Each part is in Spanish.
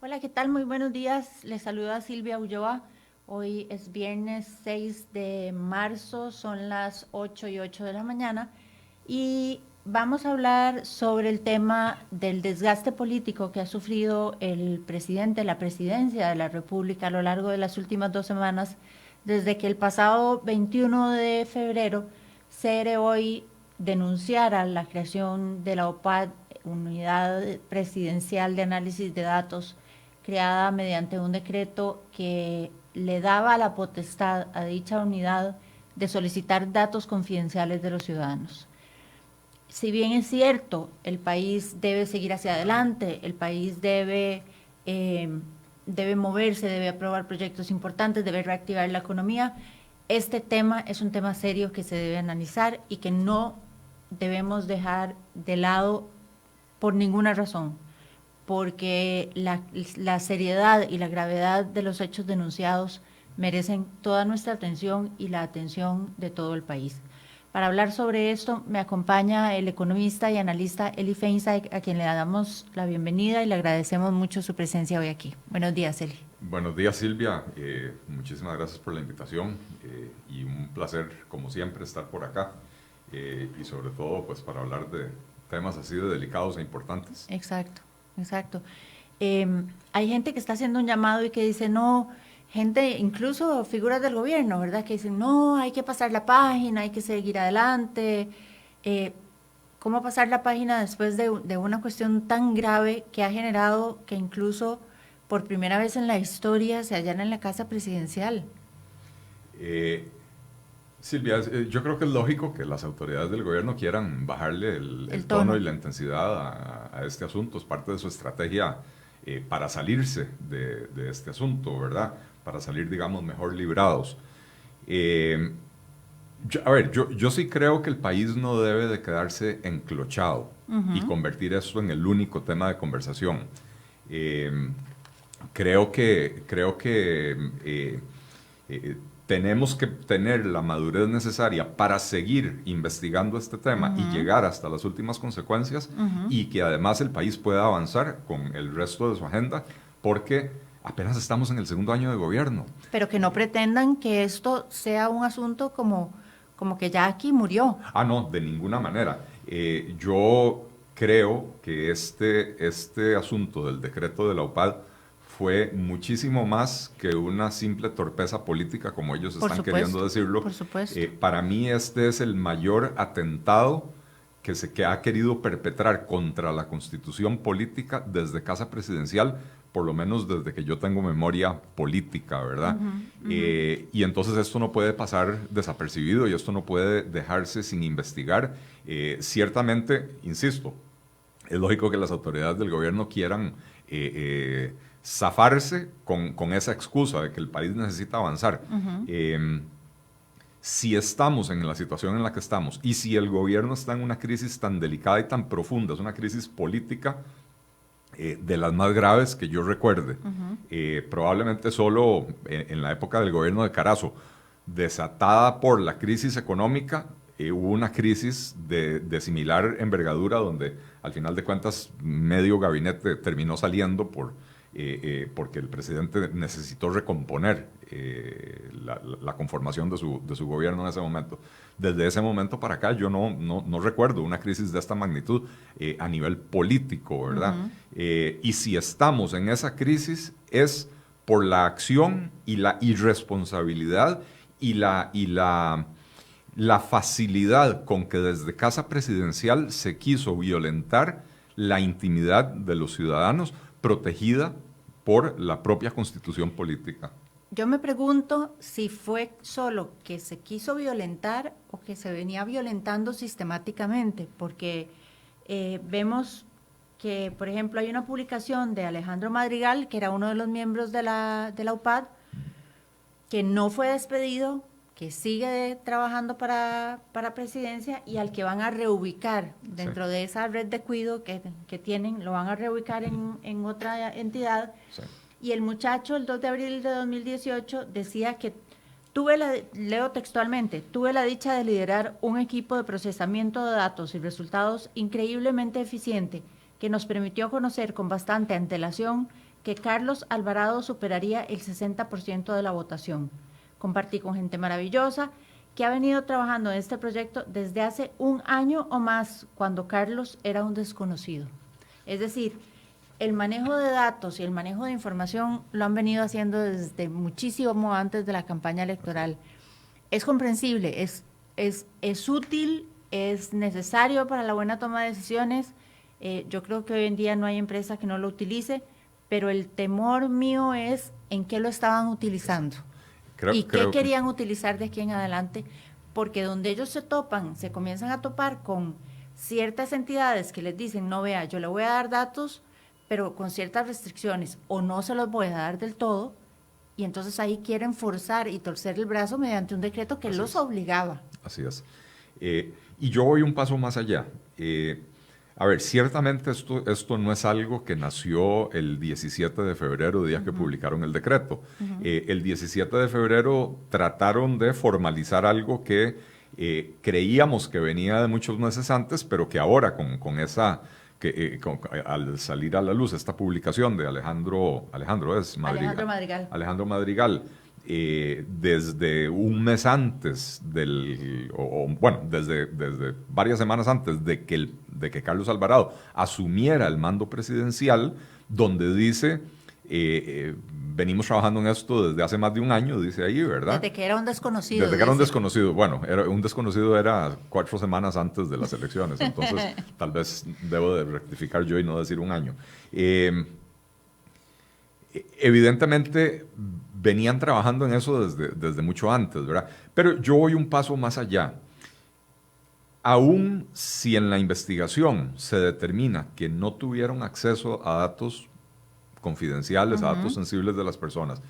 Hola, ¿qué tal? Muy buenos días. Les saluda Silvia Ulloa. Hoy es viernes 6 de marzo, son las 8:08 de la mañana y vamos a hablar sobre el tema del desgaste político que ha sufrido el presidente, la presidencia de la República a lo largo de las últimas 2 semanas, desde que el pasado 21 de febrero CERE hoy denunciara la creación de la OPAD, Unidad Presidencial de Análisis de Datos, creada mediante un decreto que le daba la potestad a dicha unidad de solicitar datos confidenciales de los ciudadanos. Si bien es cierto, el país debe seguir hacia adelante, el país debe moverse, debe aprobar proyectos importantes, debe reactivar la economía, este tema es un tema serio que se debe analizar y que no debemos dejar de lado por ninguna razón, porque la seriedad y la gravedad de los hechos denunciados merecen toda nuestra atención y la atención de todo el país. Para hablar sobre esto me acompaña el economista y analista Eli Feinstein, a quien le damos la bienvenida y le agradecemos mucho su presencia hoy aquí. Buenos días, Eli. Buenos días, Silvia. Muchísimas gracias por la invitación y un placer, como siempre, estar por acá y sobre todo pues para hablar de temas así de delicados e importantes. Exacto, exacto. Hay gente que está haciendo un llamado y que dice, no, gente, incluso figuras del gobierno, ¿verdad? Que dicen, no, hay que pasar la página, hay que seguir adelante. Eh, ¿Cómo pasar la página después de una cuestión tan grave que ha generado que incluso por primera vez en la historia se allana en la casa presidencial? Eh, Silvia, yo creo que es lógico que las autoridades del gobierno quieran bajarle El el tono y tono. la intensidad a este asunto. Es parte de su estrategia para salirse de este asunto, ¿verdad? Para salir, digamos, mejor librados. Eh, yo sí creo que el país no debe de quedarse enclochado y convertir eso en el único tema de conversación. Eh, creo que tenemos que tener la madurez necesaria para seguir investigando este tema y llegar hasta las últimas consecuencias y que además el país pueda avanzar con el resto de su agenda porque apenas estamos en el segundo año de gobierno. Pero que no pretendan que esto sea un asunto como que ya aquí murió. Ah, no, de ninguna manera. Yo creo que este asunto del decreto de la UPAD fue muchísimo más que una simple torpeza política, como ellos Por están queriendo supuesto, decirlo. por supuesto. Para mí este es el mayor atentado que ha querido perpetrar contra la constitución política desde Casa Presidencial, por lo menos desde que yo tengo memoria política, ¿verdad? Y entonces esto no puede pasar desapercibido y esto no puede dejarse sin investigar. Ciertamente, insisto, es lógico que las autoridades del gobierno quieran zafarse con esa excusa de que el país necesita avanzar. Si estamos en la situación en la que estamos y si el gobierno está en una crisis tan delicada y tan profunda, es una crisis política de las más graves que yo recuerde, probablemente solo en la época del gobierno de Carazo, desatada por la crisis económica, hubo una crisis de similar envergadura donde al final de cuentas medio gabinete terminó saliendo porque el presidente necesitó recomponer la conformación de su gobierno en ese momento. Desde ese momento para acá yo no recuerdo una crisis de esta magnitud a nivel político, ¿verdad? Y si estamos en esa crisis es por la acción y la irresponsabilidad y la facilidad con que desde Casa Presidencial se quiso violentar la intimidad de los ciudadanos protegida por la propia constitución política. Yo me pregunto si fue solo que se quiso violentar o que se venía violentando sistemáticamente, porque vemos que, por ejemplo, hay una publicación de Alejandro Madrigal, que era uno de los miembros de la UPAD, que no fue despedido, que sigue trabajando para presidencia y al que van a reubicar Sí, dentro de esa red de cuido que tienen, lo van a reubicar en otra entidad. sí. Y el muchacho, el 2 de abril de 2018, decía que leo textualmente, tuve la dicha de liderar un equipo de procesamiento de datos y resultados increíblemente eficiente que nos permitió conocer con bastante antelación que Carlos Alvarado superaría el 60% de la votación. Compartí con gente maravillosa que ha venido trabajando en este proyecto desde hace un año o más, cuando Carlos era un desconocido. Es decir, el manejo de datos y el manejo de información lo han venido haciendo desde muchísimo antes de la campaña electoral. Es comprensible, es útil, es necesario para la buena toma de decisiones. Yo creo que hoy en día no hay empresa que no lo utilice, pero el temor mío es en qué lo estaban utilizando y qué querían utilizar de aquí en adelante, porque donde ellos se comienzan a topar con ciertas entidades que les dicen, no, vea, yo le voy a dar datos, pero con ciertas restricciones, o no se los voy a dar del todo, y entonces ahí quieren forzar y torcer el brazo mediante un decreto que los obligaba. Así es. Y yo voy un paso más allá. A ver, ciertamente esto no es algo que nació el 17 de febrero, día que publicaron el decreto. El 17 de febrero trataron de formalizar algo que creíamos que venía de muchos meses antes, pero que ahora al salir a la luz esta publicación de Alejandro Madrigal, desde un mes antes desde varias semanas antes de que Carlos Alvarado asumiera el mando presidencial, donde dice, venimos trabajando en esto desde hace más de un año, dice ahí, ¿verdad? Desde que era un desconocido. Desde que era un desconocido. Bueno, un desconocido era 4 semanas antes de las elecciones, entonces tal vez debo de rectificar yo y no decir un año. Evidentemente venían trabajando en eso desde mucho antes, ¿verdad? Pero yo voy un paso más allá. Aún si en la investigación se determina que no tuvieron acceso a datos confidenciales, a datos sensibles de las personas,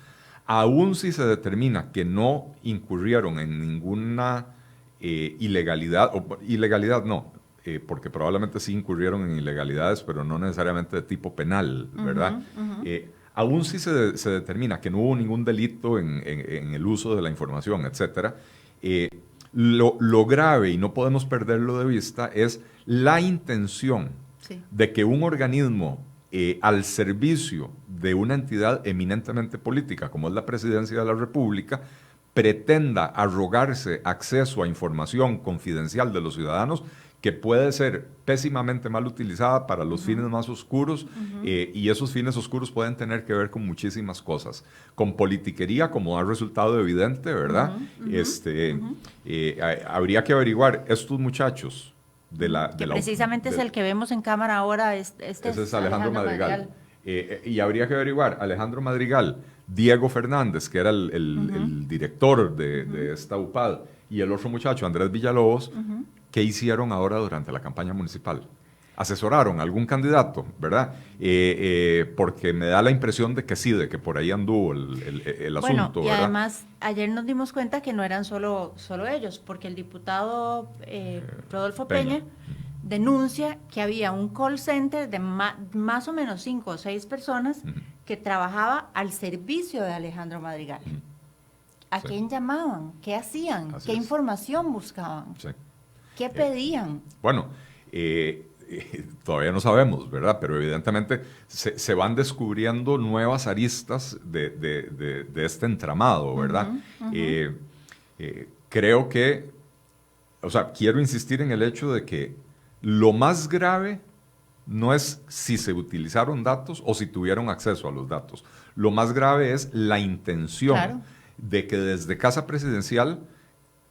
aún si se determina que no incurrieron en ninguna ilegalidad, porque probablemente sí incurrieron en ilegalidades, pero no necesariamente de tipo penal, ¿verdad? Aún si se determina que no hubo ningún delito en el uso de la información, etcétera, lo grave, y no podemos perderlo de vista, es la intención de que un organismo al servicio de una entidad eminentemente política, como es la Presidencia de la República, pretenda arrogarse acceso a información confidencial de los ciudadanos que puede ser pésimamente mal utilizada para los fines más oscuros, y esos fines oscuros pueden tener que ver con muchísimas cosas, con politiquería, como ha resultado evidente, ¿verdad? Habría que averiguar, estos muchachos precisamente es el que vemos en cámara ahora, ese es Alejandro Madrigal. Y habría que averiguar, Alejandro Madrigal, Diego Fernández, que era el director de esta UPAD, y el otro muchacho, Andrés Villalobos, ¿qué hicieron ahora durante la campaña municipal? Asesoraron a algún candidato, ¿verdad? Porque me da la impresión de que sí, de que por ahí anduvo el asunto, y ¿verdad? además, ayer nos dimos cuenta que no eran solo ellos, porque el diputado Rodolfo Peña denuncia que había un call center de más o menos 5 o 6 personas que trabajaba al servicio de Alejandro Madrigal. ¿A quién llamaban? ¿Qué hacían? ¿Qué información buscaban? Sí. ¿Qué pedían? Bueno, todavía no sabemos, ¿verdad? Pero evidentemente se van descubriendo nuevas aristas de este entramado, ¿verdad? Creo que, quiero insistir en el hecho de que lo más grave no es si se utilizaron datos o si tuvieron acceso a los datos. Lo más grave es la intención de que desde Casa Presidencial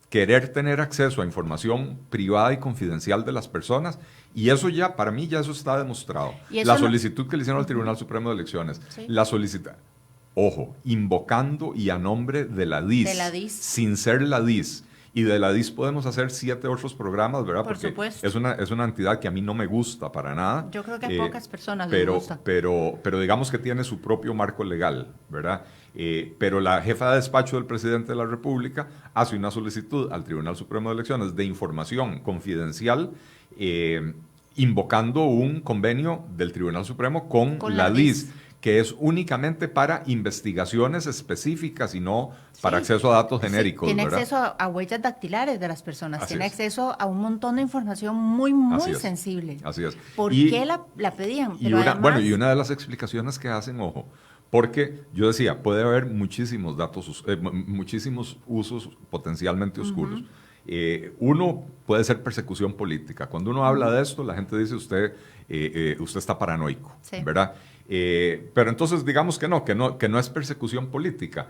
querer tener acceso a información privada y confidencial de las personas, y eso ya, para mí, ya eso está demostrado. La solicitud que le hicieron al Tribunal Supremo de Elecciones, la solicitud, invocando y a nombre de la DIS, sin ser la DIS. Y de la DIS podemos hacer 7 otros programas, ¿verdad? Por supuesto. Es una entidad que a mí no me gusta para nada. Yo creo que a pocas personas les gusta. Pero digamos que tiene su propio marco legal, ¿verdad? Pero la jefa de despacho del presidente de la República hace una solicitud al Tribunal Supremo de Elecciones de información confidencial, invocando un convenio del Tribunal Supremo con la DIS, que es únicamente para investigaciones específicas y no para Sí, acceso a datos sí, genéricos, tiene ¿verdad? acceso a huellas dactilares de las personas, Así tiene es. acceso a un montón de información muy, Así muy es. sensible. Así es. ¿Por qué Y, la pedían? y Pero una, bueno, y además, una de las explicaciones que hacen, ojo, porque yo decía, puede haber muchísimos datos, muchísimos usos potencialmente oscuros. Uno puede ser persecución política. Cuando uno habla de esto, la gente dice usted está paranoico, sí. ¿verdad? Pero entonces digamos que no es persecución política.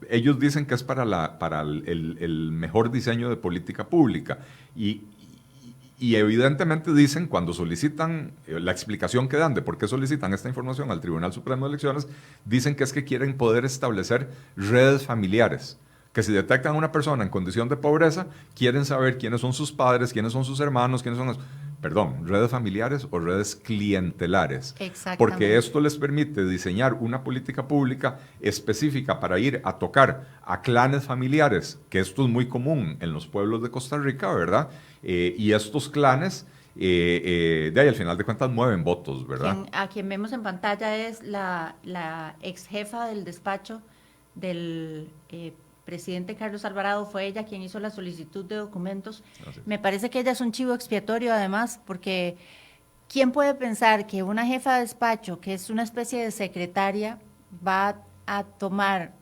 Ellos dicen que es para el mejor diseño de política pública. Y evidentemente dicen, cuando solicitan la explicación que dan de por qué solicitan esta información al Tribunal Supremo de Elecciones, dicen que es que quieren poder establecer redes familiares. Que si detectan a una persona en condición de pobreza, quieren saber quiénes son sus padres, quiénes son sus hermanos, quiénes son redes familiares o redes clientelares. Porque Exactamente. esto les permite diseñar una política pública específica para ir a tocar a clanes familiares, que esto es muy común en los pueblos de Costa Rica, ¿verdad? Y estos clanes, de ahí al final de cuentas mueven votos, ¿verdad? A quien vemos en pantalla es la ex jefa del despacho del presidente Carlos Alvarado, fue ella quien hizo la solicitud de documentos. Así es. Me parece que ella es un chivo expiatorio además, porque ¿quién puede pensar que una jefa de despacho, que es una especie de secretaria, va a tomar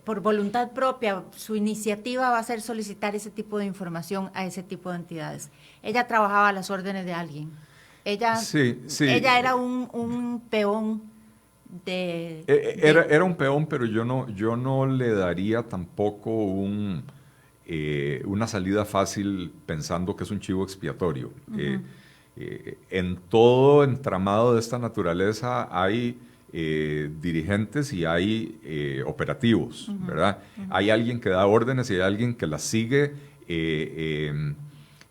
por voluntad propia, su iniciativa va a ser solicitar ese tipo de información a ese tipo de entidades? Ella trabajaba a las órdenes de alguien. Ella, Sí, sí. ella era un peón Era un peón, pero yo no le daría tampoco una salida fácil pensando que es un chivo expiatorio. En todo entramado de esta naturaleza hay dirigentes y hay operativos, ¿verdad? Hay alguien que da órdenes y hay alguien que las sigue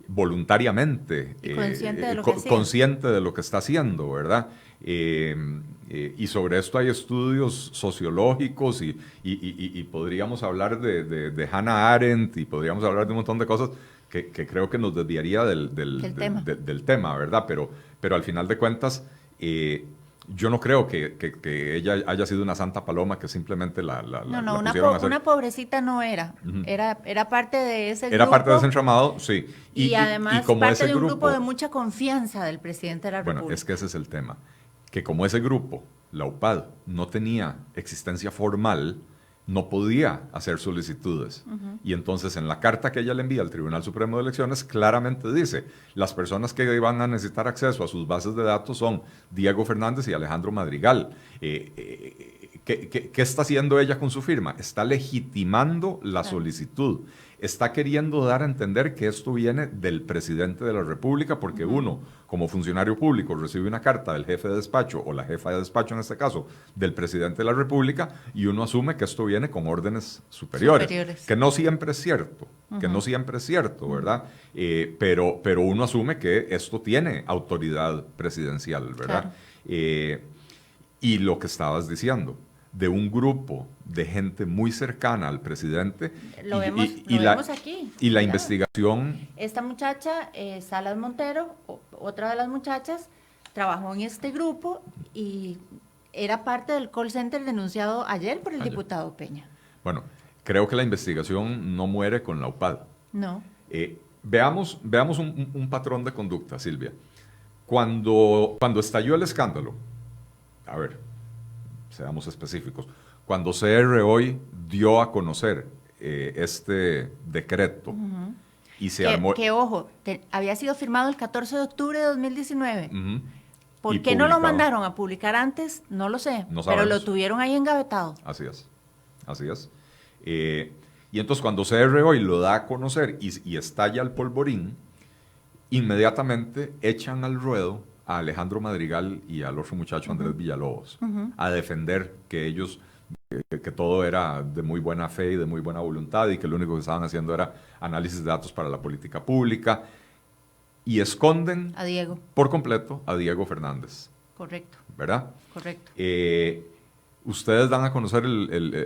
voluntariamente, y consciente de lo que hacía. consciente de lo que está haciendo, ¿verdad? Y sobre esto hay estudios sociológicos y podríamos hablar de Hannah Arendt y podríamos hablar de un montón de cosas que creo que nos desviaría del tema, ¿verdad? Pero al final de cuentas, yo no creo que ella haya sido una santa paloma que simplemente la pusieron a hacer. Una pobrecita no era. Era parte de ese grupo. Era parte de ese entramado, sí. Y además como parte ese de un grupo de grupo, mucha confianza del presidente de la bueno, República. es que ese es el tema. Que como ese grupo, la UPAD, no tenía existencia formal, no podía hacer solicitudes. Y entonces en la carta que ella le envía al Tribunal Supremo de Elecciones claramente dice, las personas que van a necesitar acceso a sus bases de datos son Diego Fernández y Alejandro Madrigal. ¿Qué está haciendo ella con su firma? Está legitimando la solicitud. Está queriendo dar a entender que esto viene del presidente de la República, porque uno, como funcionario público, recibe una carta del jefe de despacho, o la jefa de despacho en este caso, del presidente de la República, y uno asume que esto viene con órdenes superiores. Que no siempre es cierto, ¿verdad? Pero uno asume que esto tiene autoridad presidencial, ¿verdad? Claro. Y lo que estabas diciendo, de un grupo de gente muy cercana al presidente. Lo vemos aquí. Y la investigación. Esta muchacha, Salas Montero, otra de las muchachas, trabajó en este grupo y era parte del call center denunciado ayer por el diputado Peña. Bueno, creo que la investigación no muere con la UPAD. No. Veamos un patrón de conducta, Silvia. Cuando estalló el escándalo, a ver, seamos específicos, cuando CR hoy dio a conocer este decreto y se armó... Que ojo, había sido firmado el 14 de octubre de 2019. ¿Por qué no lo mandaron a publicar antes? No lo sé, pero lo tuvieron ahí engavetado. Así es. Y entonces cuando CR hoy lo da a conocer y estalla el polvorín, inmediatamente echan al ruedo a Alejandro Madrigal y al otro muchacho Andrés Villalobos a defender que ellos, que todo era de muy buena fe y de muy buena voluntad y que lo único que estaban haciendo era análisis de datos para la política pública, y esconden a Diego por completo a Diego Fernández. Correcto. ¿Verdad? Correcto. Ustedes dan a conocer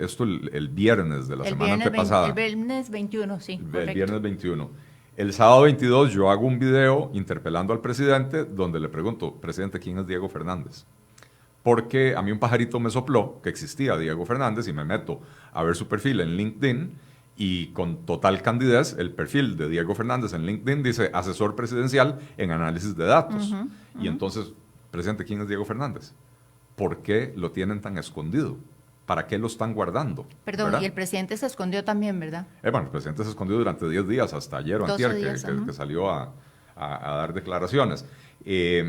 esto el viernes de la semana antepasada. El viernes 21, sí. El viernes 21. El sábado 22 yo hago un video interpelando al presidente donde le pregunto, presidente, ¿quién es Diego Fernández? Porque a mí un pajarito me sopló que existía Diego Fernández y me meto a ver su perfil en LinkedIn y con total candidez el perfil de Diego Fernández en LinkedIn dice asesor presidencial en análisis de datos. Y entonces, presidente, ¿quién es Diego Fernández? ¿Por qué lo tienen tan escondido? ¿Para qué lo están guardando? Perdón, ¿verdad? Y el presidente se escondió también, ¿verdad? Bueno, el presidente se escondió durante 10 días, hasta ayer o antier, que salió a dar declaraciones. Y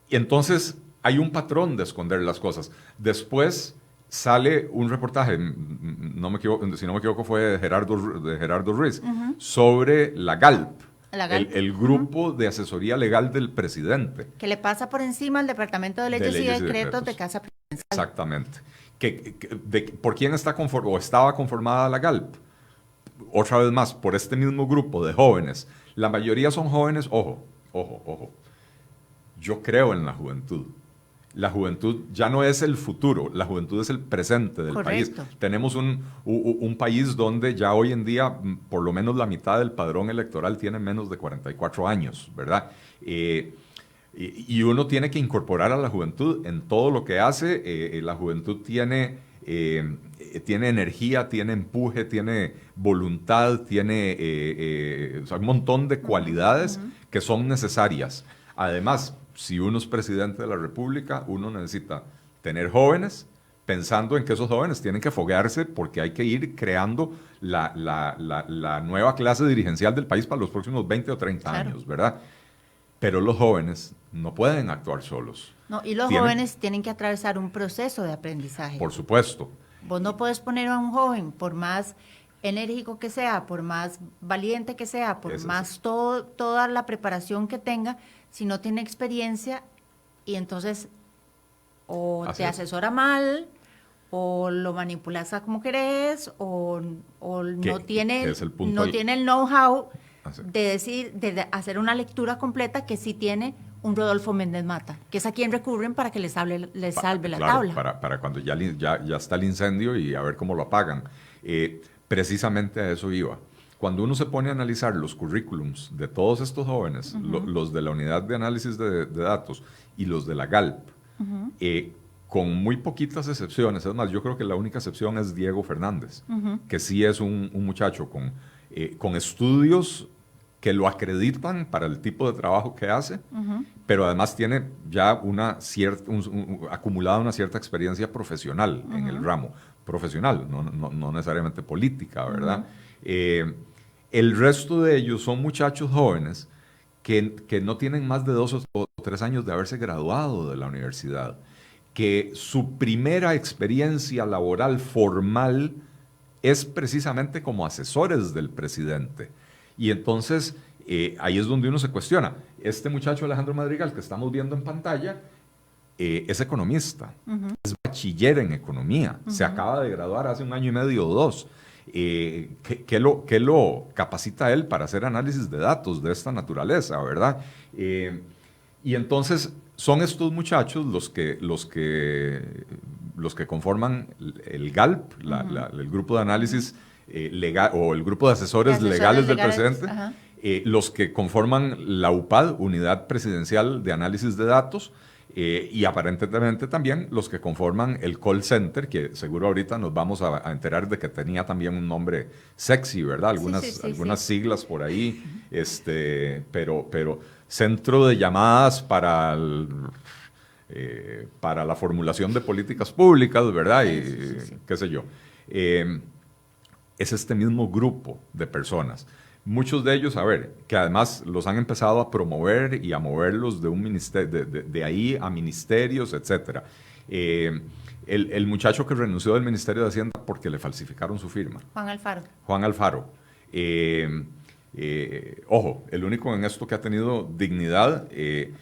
entonces hay un patrón de esconder las cosas. Después sale un reportaje, no me equivoco, si no me equivoco fue de Gerardo Ruiz, sobre la GALP. El grupo de asesoría legal del presidente. Que le pasa por encima al Departamento de Leyes y Decretos de Casa Presidencial. Exactamente. ¿Por quién está o estaba conformada la GALP? Otra vez más, por este mismo grupo de jóvenes. La mayoría son jóvenes, ojo. Yo creo en la juventud. La juventud ya no es el futuro, la juventud es el presente del país. Tenemos un país donde ya hoy en día por lo menos la mitad del padrón electoral tiene menos de 44 años, ¿verdad? Y uno tiene que incorporar a la juventud en todo lo que hace. La juventud tiene energía, tiene empuje, tiene voluntad, tiene un montón de cualidades que son necesarias. Además, si uno es presidente de la República, uno necesita tener jóvenes, pensando en que esos jóvenes tienen que foguearse porque hay que ir creando la nueva clase dirigencial del país para los próximos 20 o 30 años, ¿verdad? Pero los jóvenes no pueden actuar solos. No, y los jóvenes tienen que atravesar un proceso de aprendizaje. Por supuesto. Vos no puedes poner a un joven, por más enérgico que sea, por más valiente que sea, por más toda la preparación que tenga, si no tiene experiencia, y entonces o te asesora mal, o lo manipulas a como querés, o no tiene el know-how de hacer una lectura completa que sí tiene un Rodolfo Méndez Mata, que es a quien recurren para que les salve la tabla. Para cuando ya está el incendio y a ver cómo lo apagan. Precisamente a eso iba. Cuando uno se pone a analizar los currículums de todos estos jóvenes, los de la Unidad de Análisis de Datos y los de la GALP, con muy poquitas excepciones, es más, yo creo que la única excepción es Diego Fernández, que sí es un muchacho con estudios que lo acreditan para el tipo de trabajo que hace, pero además tiene ya acumulada una cierta experiencia profesional en el ramo, profesional, no necesariamente política, ¿verdad? El resto de ellos son muchachos jóvenes que no tienen más de 2 o 3 años de haberse graduado de la universidad, que su primera experiencia laboral formal es precisamente como asesores del presidente. Y entonces ahí es donde uno se cuestiona. Este muchacho Alejandro Madrigal que estamos viendo en pantalla es economista, es bachiller en economía, se acaba de graduar hace 1 año y medio o 2. ¿Qué lo capacita a él para hacer análisis de datos de esta naturaleza, verdad? Y entonces son estos muchachos los que conforman el GALP, el grupo de análisis legal, o el grupo de asesores legales del presidente, los que conforman la UPAD, Unidad Presidencial de Análisis de Datos, y aparentemente también los que conforman el call center, que seguro ahorita nos vamos a enterar de que tenía también un nombre sexy, ¿verdad? Algunas siglas por ahí, pero centro de llamadas para la formulación de políticas públicas, ¿verdad? Y qué sé yo. Es este mismo grupo de personas. Muchos de ellos, que además los han empezado a promover y a moverlos de un ministerio, de ahí a ministerios, etc. El muchacho que renunció del Ministerio de Hacienda porque le falsificaron su firma. Juan Alfaro. Ojo, el único en esto que ha tenido dignidad.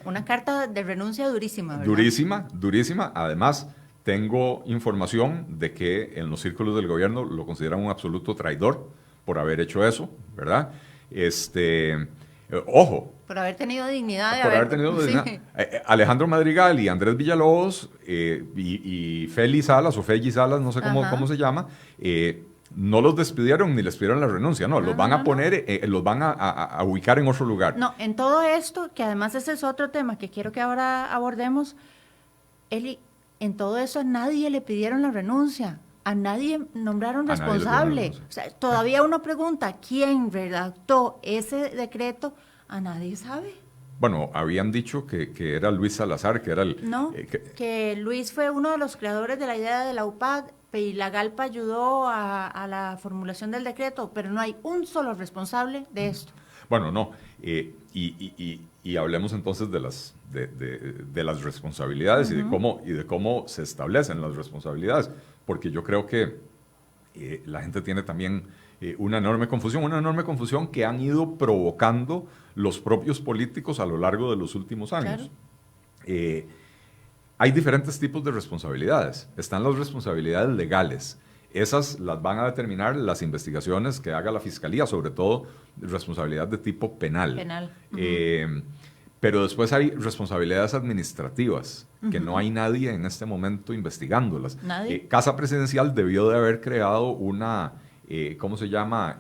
Una carta de renuncia durísima, ¿verdad? Durísima. Además, tengo información de que en los círculos del gobierno lo consideran un absoluto traidor por haber hecho eso, ¿verdad? Ojo. Por haber tenido dignidad. Alejandro Madrigal y Andrés Villalobos y Feli Salas, o Felli Salas, no sé cómo se llama, no los despidieron ni les pidieron la renuncia, no, los van a poner, los van a ubicar en otro lugar. No, en todo esto, que además ese es otro tema que quiero que ahora abordemos, Eli, en todo eso a nadie le pidieron la renuncia, a nadie nombraron responsable. O sea, todavía uno pregunta, ¿quién redactó ese decreto? A nadie sabe. Bueno, habían dicho que era Luis Salazar, que era el... No, que Luis fue uno de los creadores de la idea de la UPAD y la GALPA ayudó a la formulación del decreto, pero no hay un solo responsable de esto. Bueno, no, y hablemos entonces de las responsabilidades y de cómo se establecen las responsabilidades, porque yo creo que la gente tiene también una enorme confusión que han ido provocando los propios políticos a lo largo de los últimos años. Claro. Hay diferentes tipos de responsabilidades. Están las responsabilidades legales. Esas las van a determinar las investigaciones que haga la Fiscalía, sobre todo responsabilidad de tipo penal. Pero después hay responsabilidades administrativas, que no hay nadie en este momento investigándolas. Casa Presidencial debió de haber creado una, ¿cómo se llama?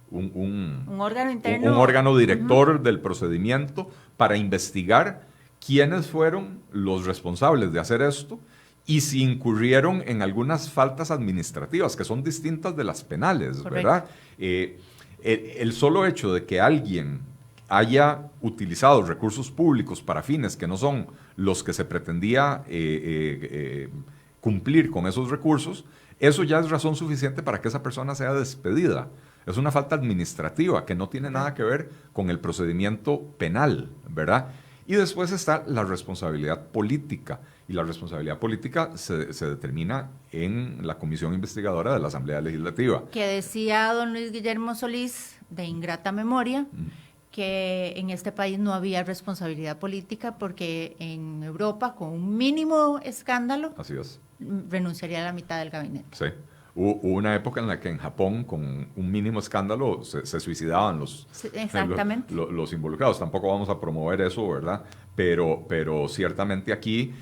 Un órgano interno. Un órgano director del procedimiento para investigar quiénes fueron los responsables de hacer esto y si incurrieron en algunas faltas administrativas, que son distintas de las penales, correcto, ¿verdad? El solo hecho de que alguien haya utilizado recursos públicos para fines que no son los que se pretendía cumplir con esos recursos, eso ya es razón suficiente para que esa persona sea despedida. Es una falta administrativa que no tiene nada que ver con el procedimiento penal, ¿verdad? Y después está la responsabilidad política. Y la responsabilidad política se determina en la comisión investigadora de la Asamblea Legislativa. Que decía don Luis Guillermo Solís, de ingrata memoria, que en este país no había responsabilidad política porque en Europa, con un mínimo escándalo, así es, renunciaría a la mitad del gabinete. Sí. Hubo una época en la que en Japón, con un mínimo escándalo, se suicidaban los involucrados. Tampoco vamos a promover eso, ¿verdad? Pero ciertamente aquí,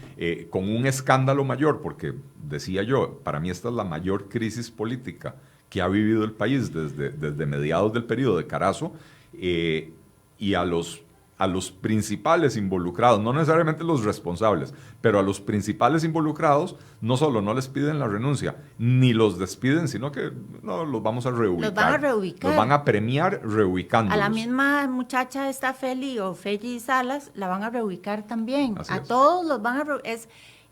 con un escándalo mayor, porque decía yo, para mí esta es la mayor crisis política que ha vivido el país desde mediados del periodo de Carazo, y a los principales involucrados, no necesariamente los responsables, pero a los principales involucrados, no solo no les piden la renuncia, ni los despiden, sino que no, los vamos a reubicar. Los van a reubicar. Los van a premiar reubicándolos. A la misma muchacha esta Feli o Feli Salas, la van a reubicar también. Así a es. todos los van a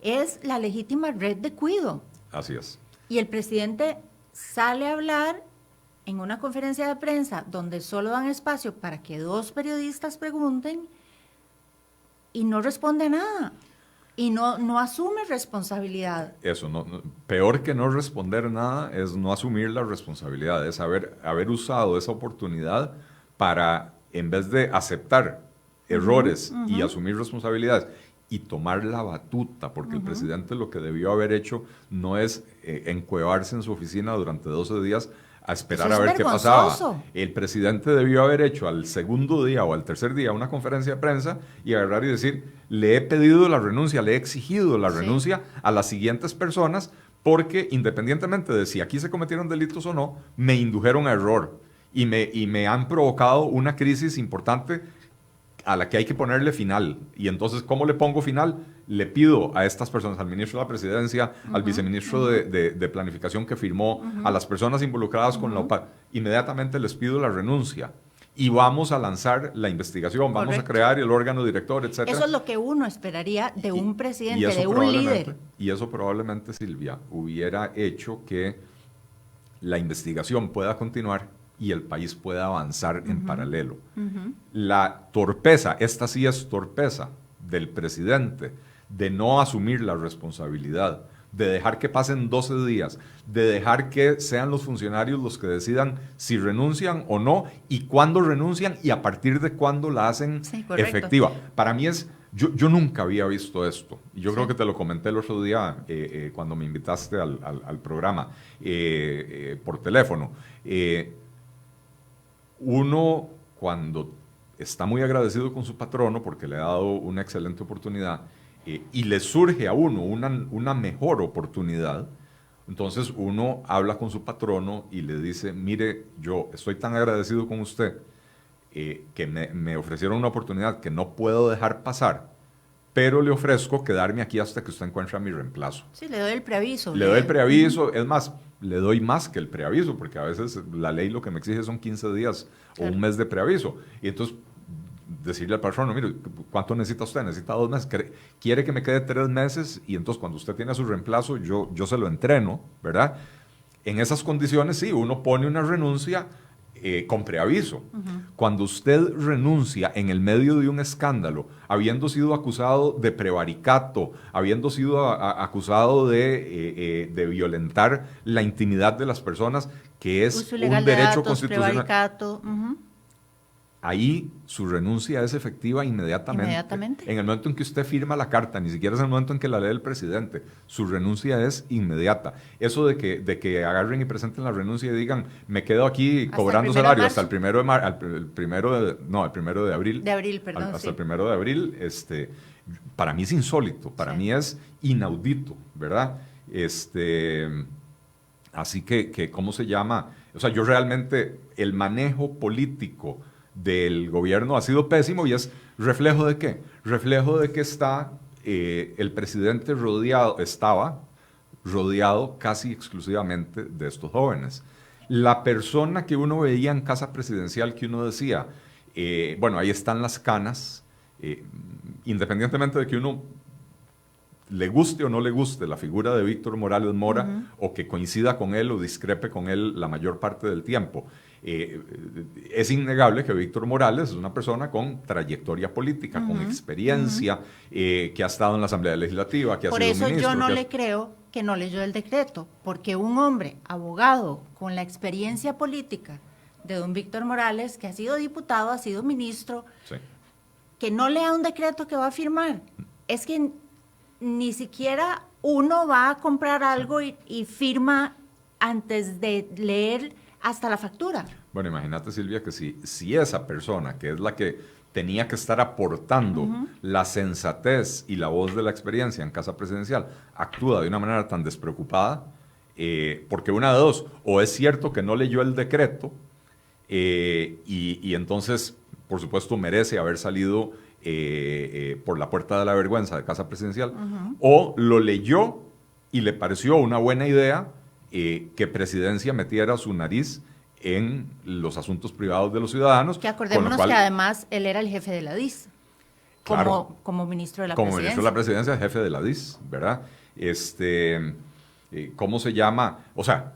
es la legítima red de cuido. Así es. Y el presidente sale a hablar en una conferencia de prensa donde solo dan espacio para que 2 periodistas pregunten y no responde nada y no asume responsabilidad. Eso, peor que no responder nada es no asumir la responsabilidad, es haber usado esa oportunidad para, en vez de aceptar errores y asumir responsabilidades y tomar la batuta, porque el presidente lo que debió haber hecho no es encuevarse en su oficina durante 12 días a esperar a ver qué pasaba. El presidente debió haber hecho al segundo día o al tercer día una conferencia de prensa y agarrar y decir, le he pedido la renuncia, le he exigido la renuncia a las siguientes personas porque independientemente de si aquí se cometieron delitos o no, me indujeron a error y me han provocado una crisis importante a la que hay que ponerle final. Y entonces, ¿cómo le pongo final? Le pido a estas personas, al ministro de la Presidencia, al viceministro de Planificación que firmó, a las personas involucradas con la OPAD, inmediatamente les pido la renuncia. Y vamos a lanzar la investigación, vamos a crear el órgano director, etc. Eso es lo que uno esperaría de un presidente, de un líder. Y eso probablemente, Silvia, hubiera hecho que la investigación pueda continuar y el país pueda avanzar en paralelo. La torpeza, esta sí es torpeza del presidente, de no asumir la responsabilidad, de dejar que pasen 12 días, de dejar que sean los funcionarios los que decidan si renuncian o no, y cuándo renuncian y a partir de cuándo la hacen efectiva. Para mí es, yo nunca había visto esto, y yo creo que te lo comenté el otro día cuando me invitaste al programa por teléfono. Uno, cuando está muy agradecido con su patrono porque le ha dado una excelente oportunidad y le surge a uno una mejor oportunidad, Entonces uno habla con su patrono y le dice, mire, yo estoy tan agradecido con usted que me ofrecieron una oportunidad que no puedo dejar pasar, pero le ofrezco quedarme aquí hasta que usted encuentre a mi reemplazo. Sí, le doy el preaviso. Le doy el preaviso, es más, le doy más que el preaviso, porque a veces la ley lo que me exige son 15 días o un mes de preaviso. Y entonces decirle al patrono, mire, ¿cuánto necesita usted? Necesita 2 meses. ¿Quiere que me quede 3 meses? Y entonces cuando usted tiene a su reemplazo, yo se lo entreno, ¿verdad? En esas condiciones, sí, uno pone una renuncia con preaviso. Cuando usted renuncia en el medio de un escándalo, habiendo sido acusado de prevaricato, habiendo sido acusado de violentar la intimidad de las personas, que es Uso un ilegal de derecho datos, constitucional, prevaricato. ahí su renuncia es efectiva inmediatamente. Inmediatamente. En el momento en que usted firma la carta, ni siquiera es el momento en que la lee el presidente, su renuncia es inmediata. Eso de que agarren y presenten la renuncia y digan, me quedo aquí cobrando salario hasta el primero de abril. De abril, perdón. Hasta el 1 de abril, para mí es insólito, para mí es inaudito, ¿verdad? Así que, ¿cómo se llama? O sea, yo realmente, el manejo político del gobierno ha sido pésimo y es reflejo de qué? Reflejo de que el presidente estaba rodeado casi exclusivamente de estos jóvenes. La persona que uno veía en casa presidencial, que uno decía, bueno, ahí están las canas, independientemente de que uno le guste o no le guste la figura de Víctor Morales Mora, o que coincida con él o discrepe con él la mayor parte del tiempo. Es innegable que Víctor Morales es una persona con trayectoria política, con experiencia, que ha estado en la Asamblea Legislativa, que ha sido ministro. Por eso yo no le creo que no leyó el decreto, porque un hombre abogado con la experiencia política de don Víctor Morales, que ha sido diputado, ha sido ministro, sí, que no lea un decreto que va a firmar, es que ni siquiera uno va a comprar algo y firma antes de leer hasta la factura. Bueno, imagínate, Silvia, que si esa persona, que es la que tenía que estar aportando la sensatez y la voz de la experiencia en casa presidencial, actúa de una manera tan despreocupada, porque una de dos, o es cierto que no leyó el decreto, y entonces, por supuesto, merece haber salido por la puerta de la vergüenza de casa presidencial, o lo leyó y le pareció una buena idea que Presidencia metiera su nariz en los asuntos privados de los ciudadanos. Que acordémonos que además él era el jefe de la DIS, claro, como ministro de la Presidencia. Como Presidencia. ministro de la Presidencia, jefe de la DIS, ¿verdad? ¿Cómo se llama? O sea,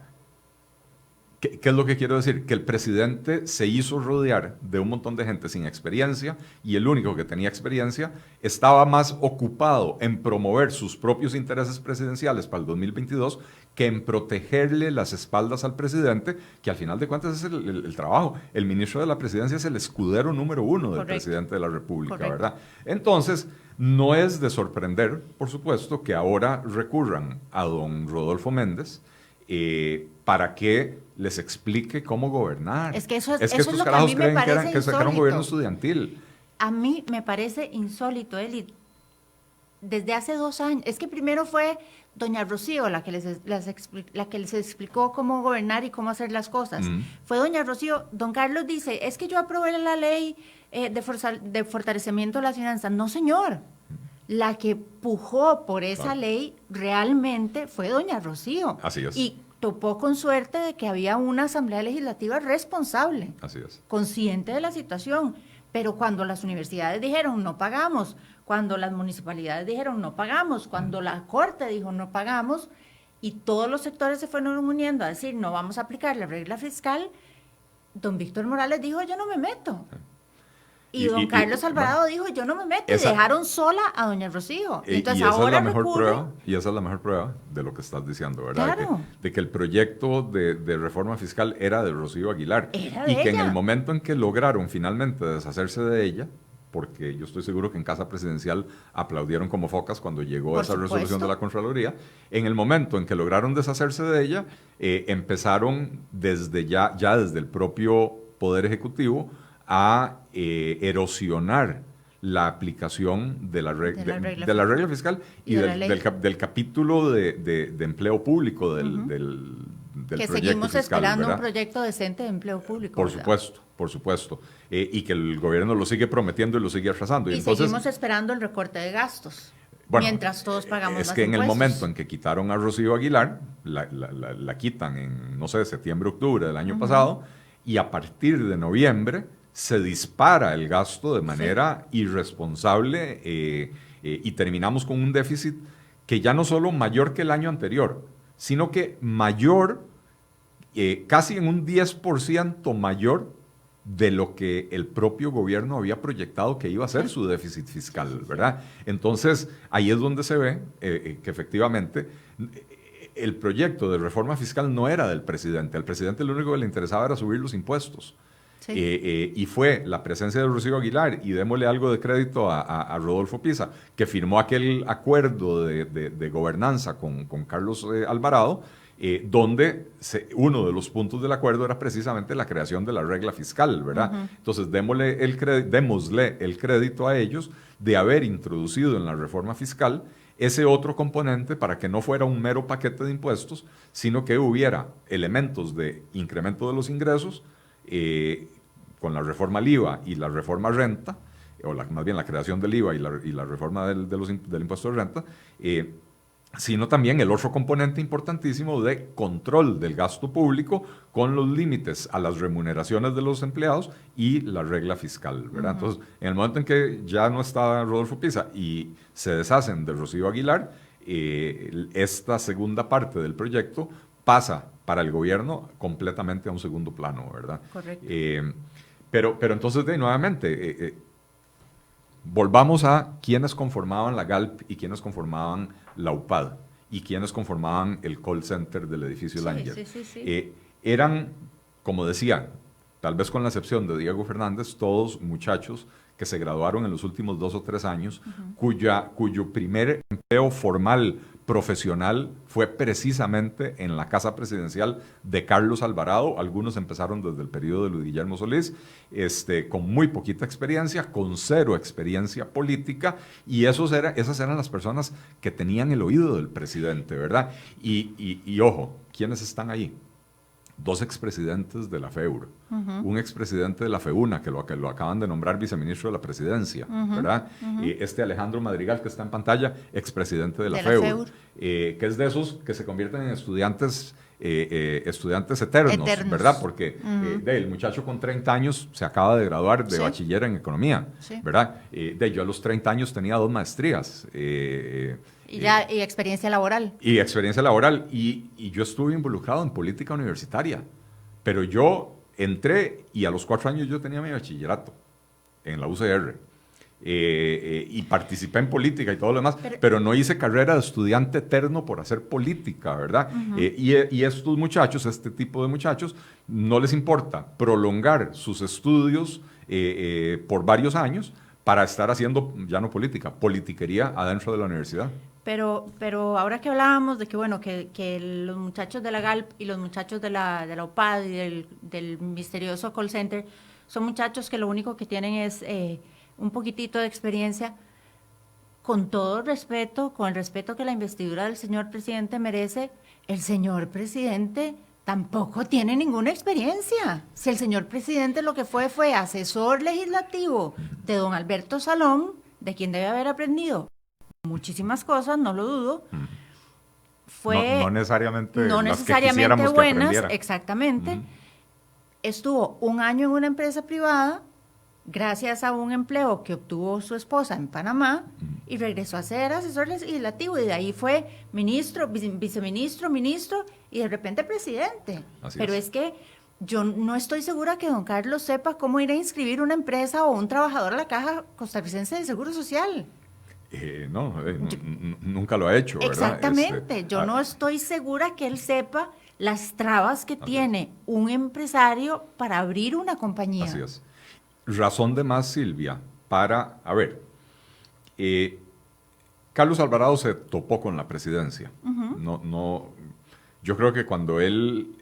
¿qué es lo que quiero decir? Que el presidente se hizo rodear de un montón de gente sin experiencia y el único que tenía experiencia estaba más ocupado en promover sus propios intereses presidenciales para el 2022 que en protegerle las espaldas al presidente, que al final de cuentas es el trabajo. El ministro de la Presidencia es el escudero número 1 del presidente de la República, ¿verdad? Entonces, no es de sorprender, por supuesto, que ahora recurran a don Rodolfo Méndez para que les explique cómo gobernar. Es que eso es estos lo que a carajos mí me creen parece que era un gobierno estudiantil. A mí me parece insólito, Eli. Desde hace 2 años, es que primero fue doña Rocío la que les explicó cómo gobernar y cómo hacer las cosas. Fue doña Rocío. Don Carlos dice, es que yo aprobé la ley de fortalecimiento de las finanzas. No, señor. La que pujó por esa ley realmente fue doña Rocío. Así es. Y topó con suerte de que había una asamblea legislativa responsable. Así es. Consciente de la situación. Pero cuando las universidades dijeron no pagamos, cuando las municipalidades dijeron no pagamos, cuando la Corte dijo no pagamos, y todos los sectores se fueron uniendo a decir no vamos a aplicar la regla fiscal, don Víctor Morales dijo yo no me meto. Y don Carlos Alvarado dijo, yo no me meto, y dejaron sola a doña Rocío. Entonces ahora y esa es la mejor prueba de lo que estás diciendo, ¿verdad? Claro. De que el proyecto de reforma fiscal era de Rocío Aguilar. Era de y que ella. en el momento en que lograron finalmente deshacerse de ella, porque yo estoy seguro que en casa presidencial aplaudieron como focas cuando llegó esa resolución de la Contraloría, en el momento en que lograron deshacerse de ella, empezaron desde desde el propio Poder Ejecutivo a erosionar la aplicación de la de la regla fiscal y de la ley. del capítulo de empleo público del que proyecto seguimos fiscal, esperando ¿verdad? un proyecto decente de empleo público. Por ¿verdad? supuesto, por supuesto. Y que el gobierno lo sigue prometiendo y lo sigue atrasando. Y entonces, seguimos esperando el recorte de gastos, bueno, mientras todos pagamos es más que en impuestos. el momento en que quitaron a Rocío Aguilar, la quitan en, no sé, septiembre, octubre del año pasado, y a partir de noviembre se dispara el gasto de manera irresponsable y terminamos con un déficit que ya no solo mayor que el año anterior, sino que mayor, casi en un 10% mayor de lo que el propio gobierno había proyectado que iba a ser su déficit fiscal, ¿verdad? Entonces, ahí es donde se ve que efectivamente el proyecto de reforma fiscal no era del presidente. Al presidente lo único que le interesaba era subir los impuestos. Sí. Y fue la presencia de Rocío Aguilar, y démosle algo de crédito a Rodolfo Pisa, que firmó aquel acuerdo de gobernanza con Carlos Alvarado, donde uno de los puntos del acuerdo era precisamente la creación de la regla fiscal, ¿verdad? Entonces, démosle el crédito a ellos de haber introducido en la reforma fiscal ese otro componente para que no fuera un mero paquete de impuestos, sino que hubiera elementos de incremento de los ingresos, con la reforma al IVA y la reforma renta, o más bien la creación del IVA y la reforma del impuesto de renta, sino también el otro componente importantísimo de control del gasto público con los límites a las remuneraciones de los empleados y la regla fiscal, ¿verdad? Entonces, en el momento en que ya no está Rodolfo Pisa y se deshacen de Rocío Aguilar, esta segunda parte del proyecto pasa para el gobierno completamente a un segundo plano, ¿verdad? Correcto. Pero entonces, nuevamente, volvamos a quienes conformaban la GALP y quienes conformaban la UPAD y quienes conformaban el call center del edificio Langer. Sí. Eran, como decía, tal vez con la excepción de Diego Fernández, todos muchachos que se graduaron en los últimos 2 o 3 años, cuyo primer empleo formal profesional fue precisamente en la casa presidencial de Carlos Alvarado. Algunos empezaron desde el periodo de Luis Guillermo Solís, con muy poquita experiencia, con 0 experiencia política, y esas eran las personas que tenían el oído del presidente, ¿verdad? Y ojo, ¿quiénes están ahí? 2 expresidentes de la FEUR, un expresidente de la FEUNA, que lo acaban de nombrar viceministro de la presidencia, ¿verdad? Alejandro Madrigal, que está en pantalla, expresidente de la FEUR, que es de esos que se convierten en estudiantes eternos, ¿verdad? Porque el muchacho con 30 años se acaba de graduar de bachiller en economía, ¿verdad? Yo a los 30 años tenía 2 maestrías. Y experiencia laboral. Y experiencia laboral. Y yo estuve involucrado en política universitaria. Pero yo entré y a los 4 años yo tenía mi bachillerato en la UCR. Y participé en política y todo lo demás, pero no hice carrera de estudiante eterno por hacer política, ¿verdad? Y estos muchachos, este tipo de muchachos, no les importa prolongar sus estudios por varios años para estar haciendo, ya no política, politiquería adentro de la universidad. Pero ahora que hablábamos de que, bueno, que los muchachos de la GALP y los muchachos de la UPAD y del misterioso call center son muchachos que lo único que tienen es un poquitito de experiencia, con todo respeto, con el respeto que la investidura del señor presidente merece, el señor presidente tampoco tiene ninguna experiencia. Si el señor presidente lo que fue asesor legislativo de don Alberto Salón, de quien debe haber aprendido muchísimas cosas, no lo dudo, fue no necesariamente buenas, exactamente. Estuvo 1 año en una empresa privada, gracias a un empleo que obtuvo su esposa en Panamá, y regresó a ser asesor legislativo, y de ahí fue ministro, viceministro, ministro, y de repente presidente. Pero es que yo no estoy segura que don Carlos sepa cómo ir a inscribir una empresa o un trabajador a la Caja Costarricense de Seguro Social. Nunca lo ha hecho, ¿verdad? Exactamente, yo no estoy segura que él sepa las trabas que tiene un empresario para abrir una compañía. Así es. Razón de más, Silvia, Carlos Alvarado se topó con la presidencia. Yo creo que cuando él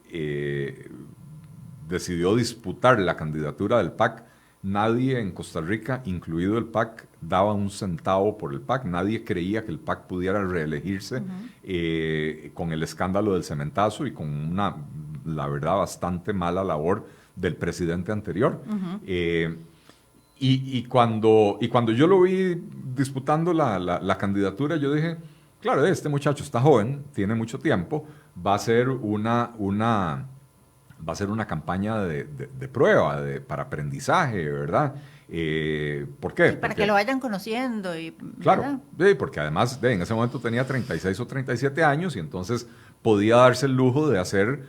decidió disputar la candidatura del PAC, nadie en Costa Rica, incluido el PAC, daba un centavo por el PAC. Nadie creía que el PAC pudiera reelegirse con el escándalo del cementazo y con una, la verdad, bastante mala labor del presidente anterior. Y cuando yo lo vi disputando la candidatura, yo dije, claro, este muchacho está joven, tiene mucho tiempo, va a ser una campaña de prueba, para aprendizaje, ¿verdad? ¿Por qué? Sí, para que lo vayan conociendo. Claro, sí, porque además en ese momento tenía 36 o 37 años y entonces podía darse el lujo de hacer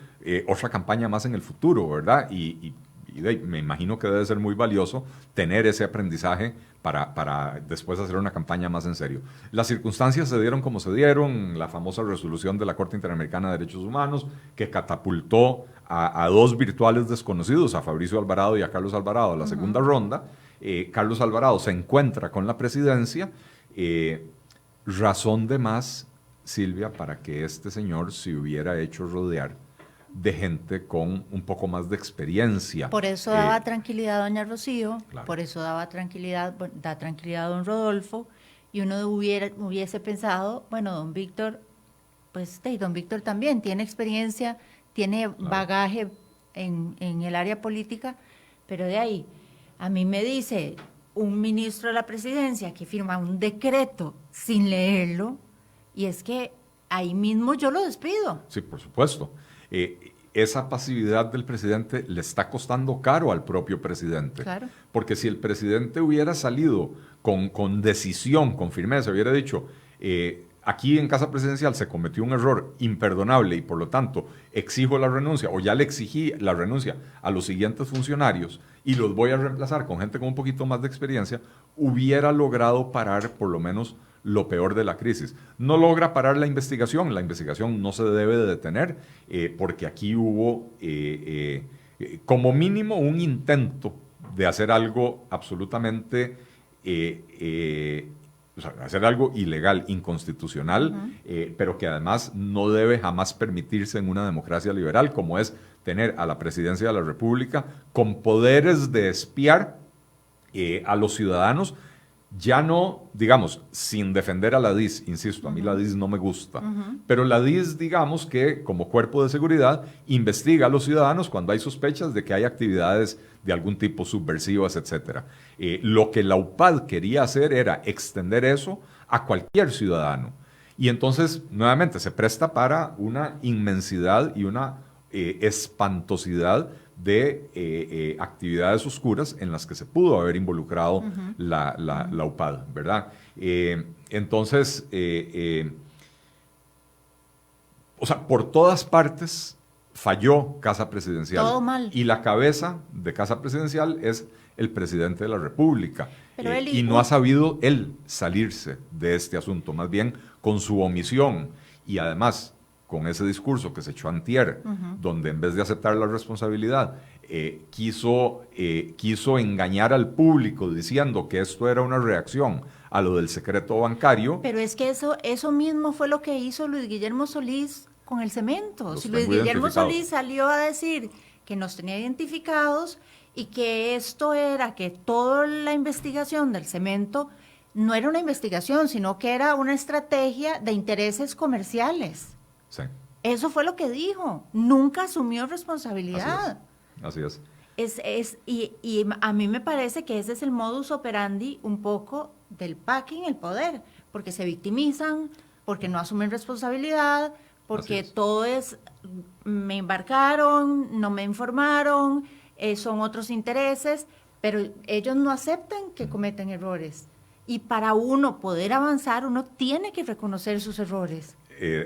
otra campaña más en el futuro, ¿verdad? Y me imagino que debe ser muy valioso tener ese aprendizaje para después hacer una campaña más en serio. Las circunstancias se dieron como se dieron, la famosa resolución de la Corte Interamericana de Derechos Humanos que catapultó a dos virtuales desconocidos, a Fabricio Alvarado y a Carlos Alvarado, a la segunda ronda. Carlos Alvarado se encuentra con la presidencia, razón de más, Silvia, para que este señor se hubiera hecho rodear de gente con un poco más de experiencia. Por eso daba tranquilidad a doña Rocío, claro. Por eso da tranquilidad a don Rodolfo, y uno hubiese pensado, bueno, don Víctor, pues don Víctor también tiene experiencia, tiene bagaje en el área política, pero de ahí, a mí me dice un ministro de la presidencia que firma un decreto sin leerlo, y es que ahí mismo yo lo despido. Sí, por supuesto. Esa pasividad del presidente le está costando caro al propio presidente. Claro. Porque si el presidente hubiera salido con decisión, con firmeza, hubiera dicho, aquí en Casa Presidencial se cometió un error imperdonable y por lo tanto exijo la renuncia, o ya le exigí la renuncia a los siguientes funcionarios y los voy a reemplazar con gente con un poquito más de experiencia, hubiera logrado parar por lo menos lo peor de la crisis. No logra parar la investigación no se debe de detener, porque aquí hubo como mínimo un intento de hacer algo absolutamente, hacer algo ilegal, inconstitucional, pero que además no debe jamás permitirse en una democracia liberal, como es tener a la presidencia de la República con poderes de espiar a los ciudadanos. Ya no, digamos, sin defender a la DIS, insisto, a mí la DIS no me gusta, pero la DIS, digamos que como cuerpo de seguridad, investiga a los ciudadanos cuando hay sospechas de que hay actividades de algún tipo subversivas, etc. Lo que la UPAD quería hacer era extender eso a cualquier ciudadano. Y entonces, nuevamente, se presta para una inmensidad y una espantosidad de actividades oscuras en las que se pudo haber involucrado la UPAD, ¿verdad? Entonces, o sea, por todas partes falló Casa Presidencial. Todo mal. Y la cabeza de Casa Presidencial es el presidente de la República. Y no ha sabido él salirse de este asunto, más bien con su omisión. Y además, con ese discurso que se echó antier, donde en vez de aceptar la responsabilidad, quiso engañar al público diciendo que esto era una reacción a lo del secreto bancario. Pero es que eso mismo fue lo que hizo Luis Guillermo Solís con el cemento. Si Luis Guillermo Solís salió a decir que nos tenía identificados y que esto era, que toda la investigación del cemento no era una investigación, sino que era una estrategia de intereses comerciales. Sí. Eso fue lo que dijo. Nunca asumió responsabilidad. Así es. Y a mí me parece que ese es el modus operandi un poco del PAC en el poder, porque se victimizan, porque no asumen responsabilidad, porque todo es, me embarcaron, no me informaron, son otros intereses, pero ellos no aceptan que cometen errores. Y para uno poder avanzar, uno tiene que reconocer sus errores.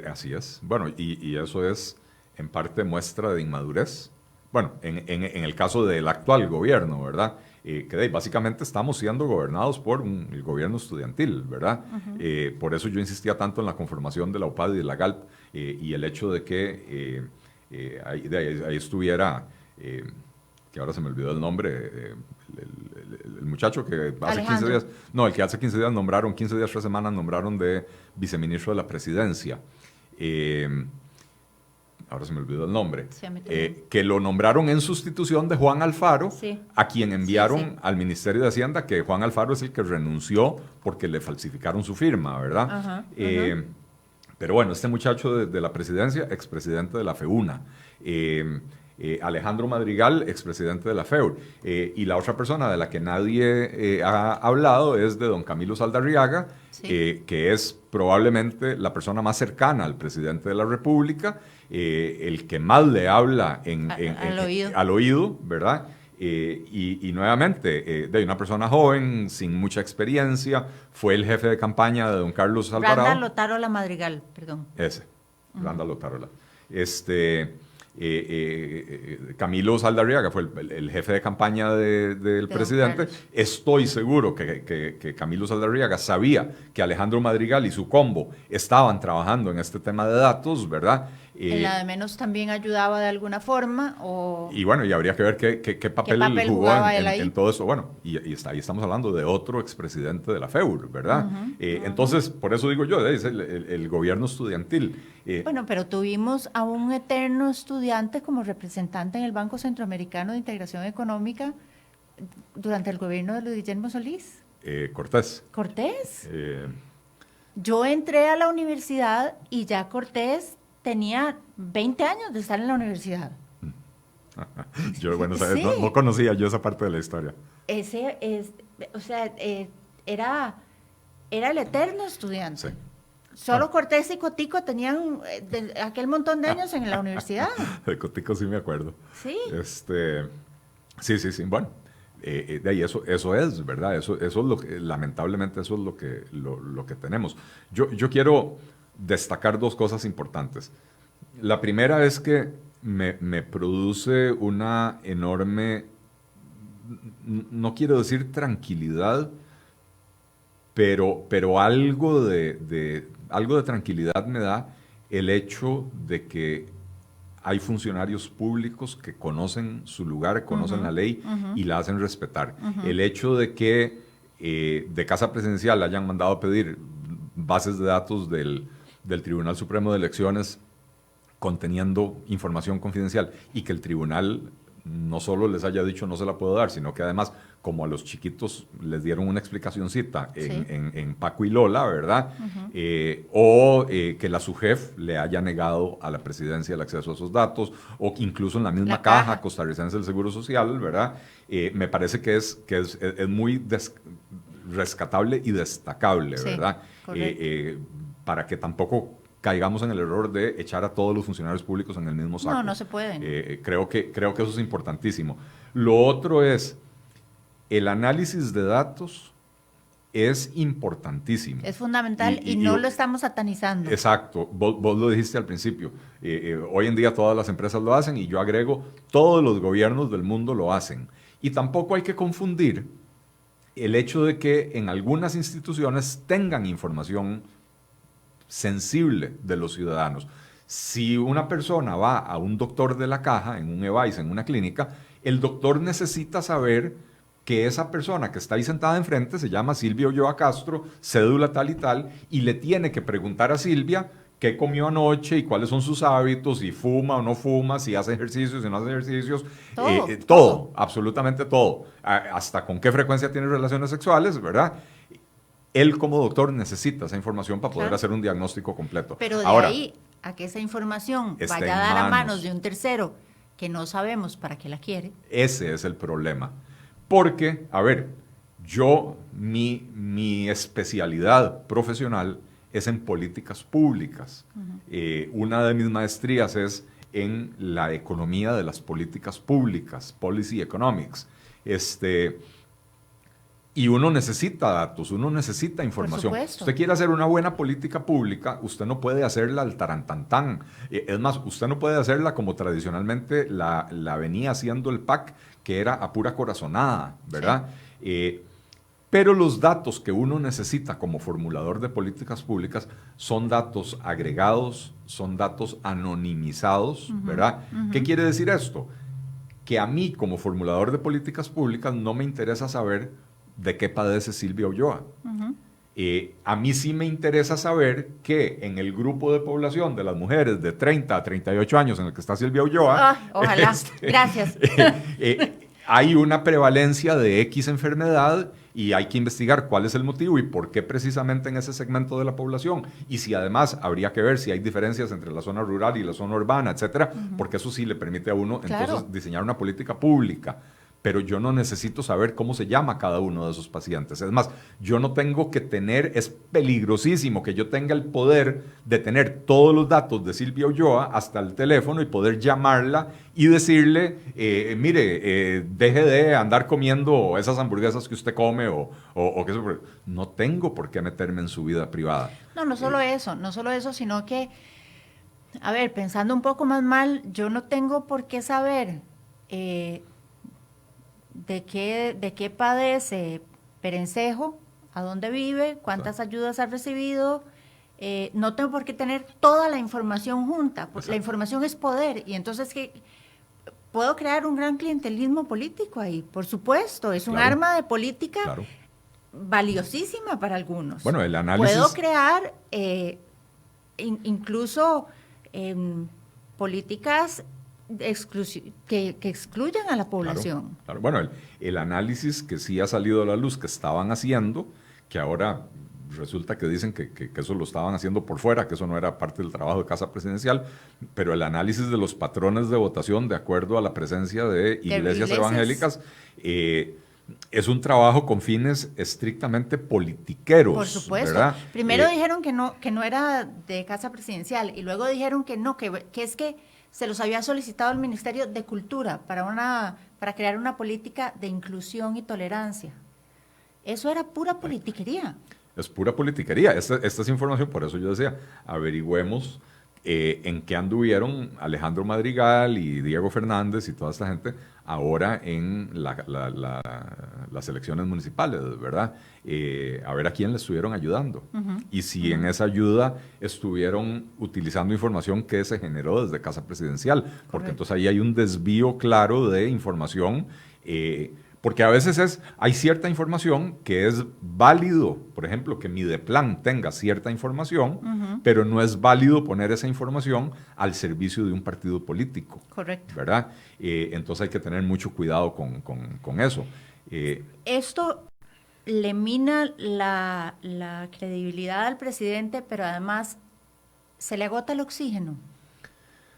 Así es. Bueno, y eso es en parte muestra de inmadurez. Bueno, en el caso del actual gobierno, ¿verdad? Que básicamente estamos siendo gobernados por el gobierno estudiantil, ¿verdad? Por eso yo insistía tanto en la conformación de la UPAD y de la GALP, y el hecho de que ahí estuviera, que ahora se me olvidó el nombre, el muchacho que hace 15 días, no, el que hace 15 días nombraron, 15 días, 3 semanas nombraron de viceministro de la presidencia. ahora se me olvidó el nombre, Sí, a mí también. que lo nombraron en sustitución de Juan Alfaro, Sí. a quien enviaron Sí, sí. al Ministerio de Hacienda, que Juan Alfaro es el que renunció porque le falsificaron su firma, ¿verdad? Ajá, Pero bueno, este muchacho de la presidencia, expresidente de la FEUNA. Alejandro Madrigal, expresidente de la FEUR. Y la otra persona de la que nadie ha hablado es de don Camilo Saldarriaga, Sí. que es probablemente la persona más cercana al presidente de la República, el que más le habla al oído, ¿verdad? Y nuevamente, de una persona joven, sin mucha experiencia, fue el jefe de campaña de don Carlos Alvarado. Randall Otárola Madrigal, perdón. Ese, Randall Otárola. Camilo Saldarriaga fue el jefe de campaña del presidente. Estoy seguro que Camilo Saldarriaga sabía que Alejandro Madrigal y su combo estaban trabajando en este tema de datos, ¿verdad? En la de menos también ayudaba de alguna forma. Y bueno, y habría que ver qué papel jugó en todo eso. Bueno, y ahí estamos hablando de otro expresidente de la FEUR, ¿verdad? Entonces, por eso digo yo, es el gobierno estudiantil. Bueno, pero tuvimos a un eterno estudiante como representante en el Banco Centroamericano de Integración Económica durante el gobierno de Luis Guillermo Solís. Cortés. ¿Cortés? Yo entré a la universidad y ya Cortés tenía 20 años de estar en la universidad. Yo, bueno, Sí. no conocía yo esa parte de la historia. Era el eterno estudiante. Sí. Solo Cortés y Cotico tenían aquel montón de años en la universidad. De Cotico sí me acuerdo. Sí. Sí. Bueno, de ahí eso es, ¿verdad? Eso es lo que, lamentablemente, eso es lo que tenemos. Yo quiero destacar dos cosas importantes. La primera es que me produce una enorme, no quiero decir tranquilidad, pero algo de tranquilidad me da el hecho de que hay funcionarios públicos que conocen su lugar, conocen la ley y la hacen respetar. El hecho de que de Casa Presidencial hayan mandado a pedir bases de datos del Tribunal Supremo de Elecciones conteniendo información confidencial y que el tribunal no solo les haya dicho no se la puedo dar, sino que además, como a los chiquitos les dieron una explicacioncita en Paco y Lola, ¿verdad? Que la SUGEF le haya negado a la presidencia el acceso a esos datos, o que incluso en la misma caja costarricense del Seguro Social, ¿verdad? Me parece que es muy rescatable y destacable, ¿verdad? Para que tampoco caigamos en el error de echar a todos los funcionarios públicos en el mismo saco. No se pueden. Creo que eso es importantísimo. Lo otro es, el análisis de datos es importantísimo. Es fundamental y no lo estamos satanizando. Exacto, vos lo dijiste al principio. Hoy en día todas las empresas lo hacen y yo agrego, todos los gobiernos del mundo lo hacen. Y tampoco hay que confundir el hecho de que en algunas instituciones tengan información sensible de los ciudadanos. Si una persona va a un doctor de la caja, en un EVAIS, en una clínica, el doctor necesita saber que esa persona que está ahí sentada enfrente se llama Silvia Ulloa Castro, cédula tal y tal, y le tiene que preguntar a Silvia qué comió anoche y cuáles son sus hábitos, si fuma o no fuma, si hace ejercicios, si no hace ejercicios, todo, absolutamente todo, hasta con qué frecuencia tiene relaciones sexuales, ¿verdad? Él como doctor necesita esa información para poder hacer un diagnóstico completo. Pero de ahí a que esa información vaya a dar a manos de un tercero que no sabemos para qué la quiere. Ese es el problema. Porque, a ver, mi especialidad profesional es en políticas públicas. Una de mis maestrías es en la economía de las políticas públicas, Policy Economics. Y uno necesita datos, uno necesita información. Usted quiere hacer una buena política pública, usted no puede hacerla al tarantantán. Es más, usted no puede hacerla como tradicionalmente la venía haciendo el PAC, que era a pura corazonada, ¿verdad? Sí. Pero los datos que uno necesita como formulador de políticas públicas son datos agregados, son datos anonimizados, ¿verdad? ¿Qué quiere decir esto? Que a mí como formulador de políticas públicas no me interesa saber de qué padece Silvia Ulloa. A mí sí me interesa saber que en el grupo de población de las mujeres de 30 a 38 años en el que está Silvia Ulloa, ojalá, gracias. Hay una prevalencia de X enfermedad y hay que investigar cuál es el motivo y por qué precisamente en ese segmento de la población. Y si además habría que ver si hay diferencias entre la zona rural y la zona urbana, etcétera, porque eso sí le permite a uno entonces diseñar una política pública. Pero yo no necesito saber cómo se llama cada uno de esos pacientes. Es más, yo no tengo que tener, es peligrosísimo que yo tenga el poder de tener todos los datos de Silvia Ulloa hasta el teléfono y poder llamarla y decirle, mire, deje de andar comiendo esas hamburguesas que usted come o que eso. No tengo por qué meterme en su vida privada. No solo eso, sino que, a ver, pensando un poco más mal, yo no tengo por qué saber de qué padece Perencejo, a dónde vive, cuántas ayudas ha recibido. No tengo por qué tener toda la información junta, porque la información es poder, y entonces que puedo crear un gran clientelismo político ahí, por supuesto, es un arma de política valiosísima para algunos. Bueno, el análisis... Puedo crear incluso políticas que excluyan a la población. Claro. Bueno, el análisis que sí ha salido a la luz que estaban haciendo, que ahora resulta que dicen que eso lo estaban haciendo por fuera, que eso no era parte del trabajo de Casa Presidencial, pero el análisis de los patrones de votación de acuerdo a la presencia de iglesias evangélicas es un trabajo con fines estrictamente politiqueros. Por supuesto. ¿Verdad? Primero dijeron que no era de Casa Presidencial y luego dijeron que no, que es que se los había solicitado el Ministerio de Cultura para crear una política de inclusión y tolerancia. Eso era pura politiquería. Es pura politiquería. Esta es información, por eso yo decía, averigüemos en qué anduvieron Alejandro Madrigal y Diego Fernández y toda esta gente ahora en las elecciones municipales, ¿verdad? A ver a quién le estuvieron ayudando. Y si en esa ayuda estuvieron utilizando información que se generó desde Casa Presidencial. Porque entonces ahí hay un desvío claro de información. Porque a veces hay cierta información que es válido, por ejemplo, que Mideplan tenga cierta información, pero no es válido poner esa información al servicio de un partido político. Correcto. ¿Verdad? Entonces hay que tener mucho cuidado con eso. Esto le mina la credibilidad al presidente, pero además se le agota el oxígeno.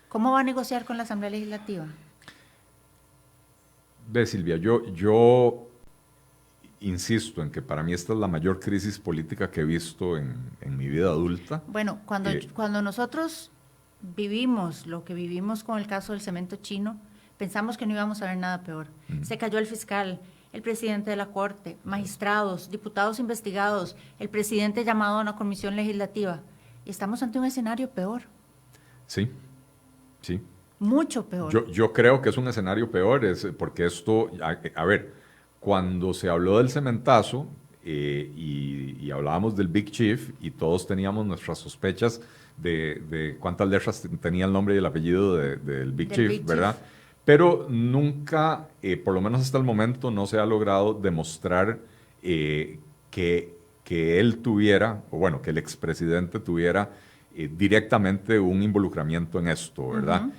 ¿Cómo va a negociar con la Asamblea Legislativa? Ve, Silvia, yo insisto en que para mí esta es la mayor crisis política que he visto en mi vida adulta. Bueno, cuando nosotros vivimos lo que vivimos con el caso del cemento chino, pensamos que no íbamos a ver nada peor. Se cayó el fiscal, el presidente de la Corte, magistrados, diputados investigados, el presidente llamado a una comisión legislativa. Y estamos ante un escenario peor. Sí. Mucho peor. Yo creo que es un escenario peor, porque esto, a ver, cuando se habló del cementazo y hablábamos del Big Chief y todos teníamos nuestras sospechas de cuántas letras tenía el nombre y el apellido del Big Chief, ¿verdad? Pero nunca, por lo menos hasta el momento, no se ha logrado demostrar que él tuviera, o bueno, que el expresidente tuviera directamente un involucramiento en esto, ¿verdad?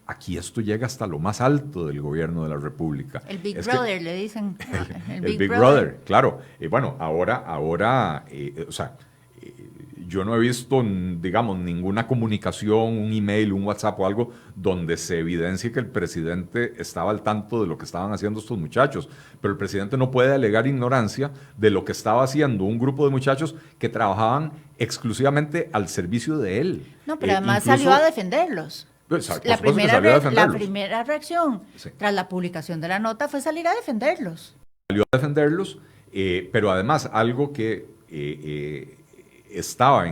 Aquí esto llega hasta lo más alto del gobierno de la República. El Big Brother, le dicen. El Big Brother, claro. Bueno, ahora, o sea, yo no he visto, digamos, ninguna comunicación, un email, un WhatsApp o algo donde se evidencie que el presidente estaba al tanto de lo que estaban haciendo estos muchachos. Pero el presidente no puede alegar ignorancia de lo que estaba haciendo un grupo de muchachos que trabajaban exclusivamente al servicio de él. No, pero además salió a defenderlos. La primera reacción tras la publicación de la nota fue salir a defenderlos. Salió a defenderlos, pero además algo que estaba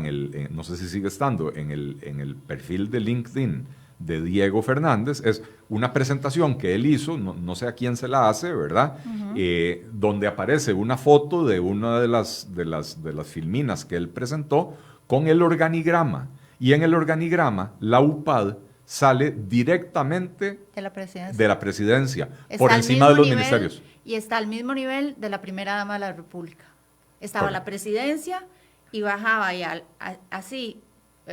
no sé si sigue estando, en el perfil de LinkedIn de Diego Fernández, es una presentación que él hizo, no sé a quién se la hace, ¿verdad? Donde aparece una foto de una de las filminas que él presentó con el organigrama. Y en el organigrama, la UPAD sale directamente de la presidencia por encima de los ministerios. Y está al mismo nivel de la primera dama de la República. Estaba la Correcto. presidencia y bajaba y así,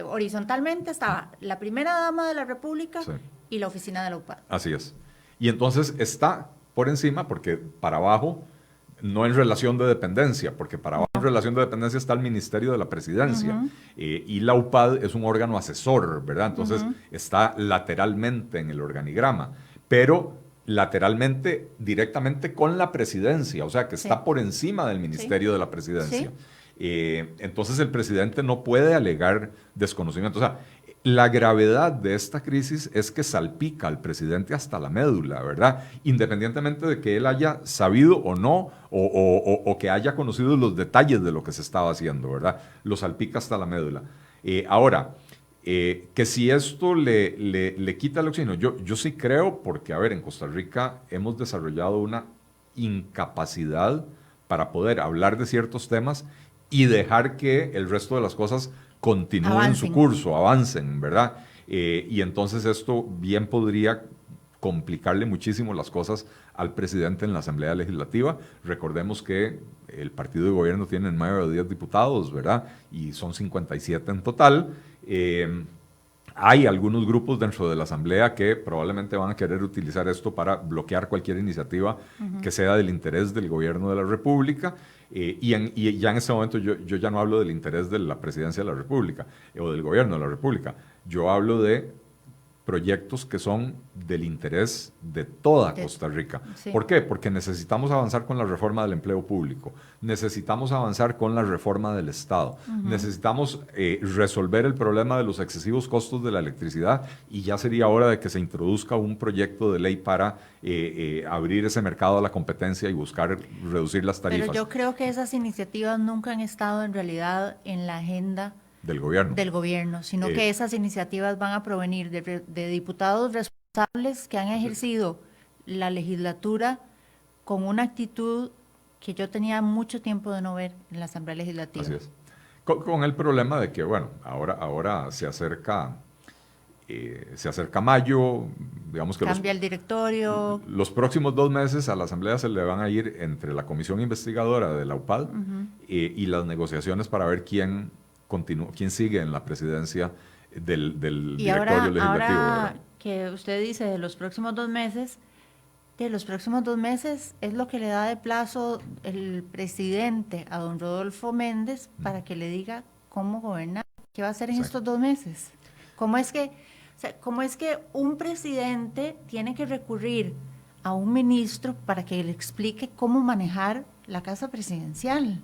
horizontalmente estaba la primera dama de la República Sí. y la oficina de la UPAD. Así es. Y entonces está por encima, porque para abajo, no en relación de dependencia, porque para abajo en relación de dependencia está el Ministerio de la Presidencia, y la UPAD es un órgano asesor, ¿verdad? Entonces está lateralmente en el organigrama, pero lateralmente directamente con la presidencia, o sea que está Sí. por encima del Sí. Ministerio de la Presidencia. Sí. Entonces el presidente no puede alegar desconocimiento. O sea, la gravedad de esta crisis es que salpica al presidente hasta la médula, ¿verdad? Independientemente de que él haya sabido o no, o que haya conocido los detalles de lo que se estaba haciendo, ¿verdad? Lo salpica hasta la médula. Ahora, que si esto le quita el oxígeno, yo sí creo, porque, a ver, en Costa Rica hemos desarrollado una incapacidad para poder hablar de ciertos temas y dejar que el resto de las cosas continúen su Avancen. curso, avancen, ¿verdad? Y entonces esto bien podría complicarle muchísimo las cosas al presidente en la Asamblea Legislativa. Recordemos que el partido de gobierno tiene 9 o 10 diputados, ¿verdad? Y son 57 en total. Hay algunos grupos dentro de la Asamblea que probablemente van a querer utilizar esto para bloquear cualquier iniciativa que sea del interés del gobierno de la República. Y ya en este momento yo ya no hablo del interés de la presidencia de la República o del gobierno de la República. Yo hablo de proyectos que son del interés de toda Costa Rica. Sí. ¿Por qué? Porque necesitamos avanzar con la reforma del empleo público, necesitamos avanzar con la reforma del Estado, necesitamos resolver el problema de los excesivos costos de la electricidad, y ya sería hora de que se introduzca un proyecto de ley para abrir ese mercado a la competencia y buscar reducir las tarifas. Pero yo creo que esas iniciativas nunca han estado en realidad en la agenda del gobierno, sino que esas iniciativas van a provenir de diputados responsables que han ejercido la legislatura con una actitud que yo tenía mucho tiempo de no ver en la Asamblea Legislativa. Así es. Con el problema de que, bueno, ahora se acerca mayo, digamos que Cambia el directorio. los próximos 2 meses a la Asamblea se le van a ir entre la comisión investigadora de la UPAD y las negociaciones para ver quién sigue en la presidencia del directorio legislativo. Ahora que usted dice de los próximos 2 meses, de los próximos 2 meses es lo que le da de plazo el presidente a don Rodolfo Méndez para que le diga cómo gobernar, qué va a hacer en estos 2 meses. ¿Cómo es que un presidente tiene que recurrir a un ministro para que le explique cómo manejar la casa presidencial?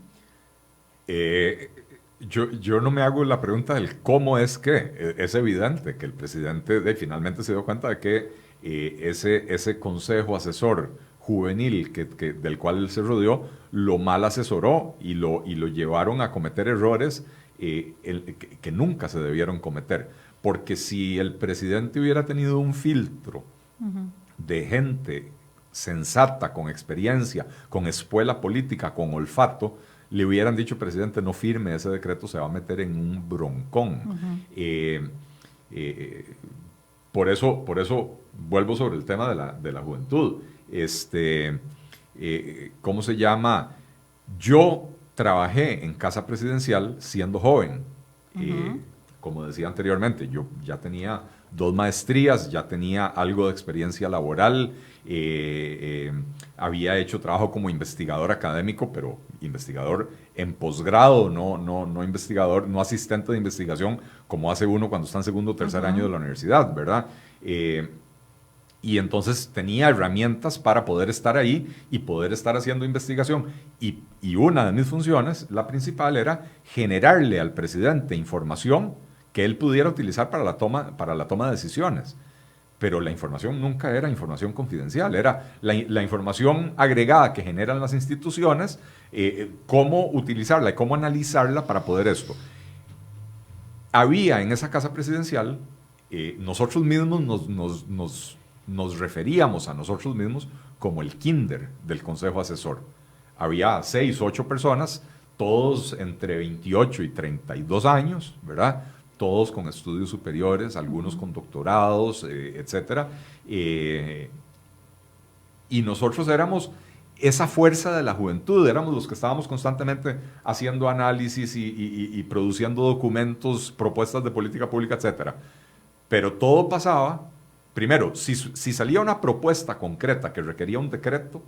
Yo no me hago la pregunta del cómo es que. Es evidente que el presidente finalmente se dio cuenta de que ese consejo asesor juvenil del cual él se rodeó, lo mal asesoró y lo llevaron a cometer errores que nunca se debieron cometer. Porque si el presidente hubiera tenido un filtro de gente sensata, con experiencia, con espuela política, con olfato, le hubieran dicho: presidente, no firme ese decreto, se va a meter en un broncón. Por eso vuelvo sobre el tema de la juventud. ¿Cómo se llama? Yo trabajé en casa presidencial siendo joven. Como decía anteriormente, yo ya tenía 2 maestrías, ya tenía algo de experiencia laboral, había hecho trabajo como investigador académico, pero investigador en posgrado, no investigador, no asistente de investigación como hace uno cuando está en segundo o tercer año de la universidad, ¿verdad? Y entonces tenía herramientas para poder estar ahí y poder estar haciendo investigación. Y una de mis funciones, la principal, era generarle al presidente información que él pudiera utilizar para la toma de decisiones. Pero la información nunca era información confidencial, era la información agregada que generan las instituciones, cómo utilizarla y cómo analizarla para poder esto. Había en esa casa presidencial, nosotros mismos nos referíamos a nosotros mismos como el kinder del consejo asesor. Había 6 o 8 personas, todos entre 28 y 32 años, ¿verdad? Todos con estudios superiores, algunos con doctorados, etcétera. Y nosotros éramos esa fuerza de la juventud, éramos los que estábamos constantemente haciendo análisis y produciendo documentos, propuestas de política pública, etc. Pero todo pasaba, primero, si salía una propuesta concreta que requería un decreto,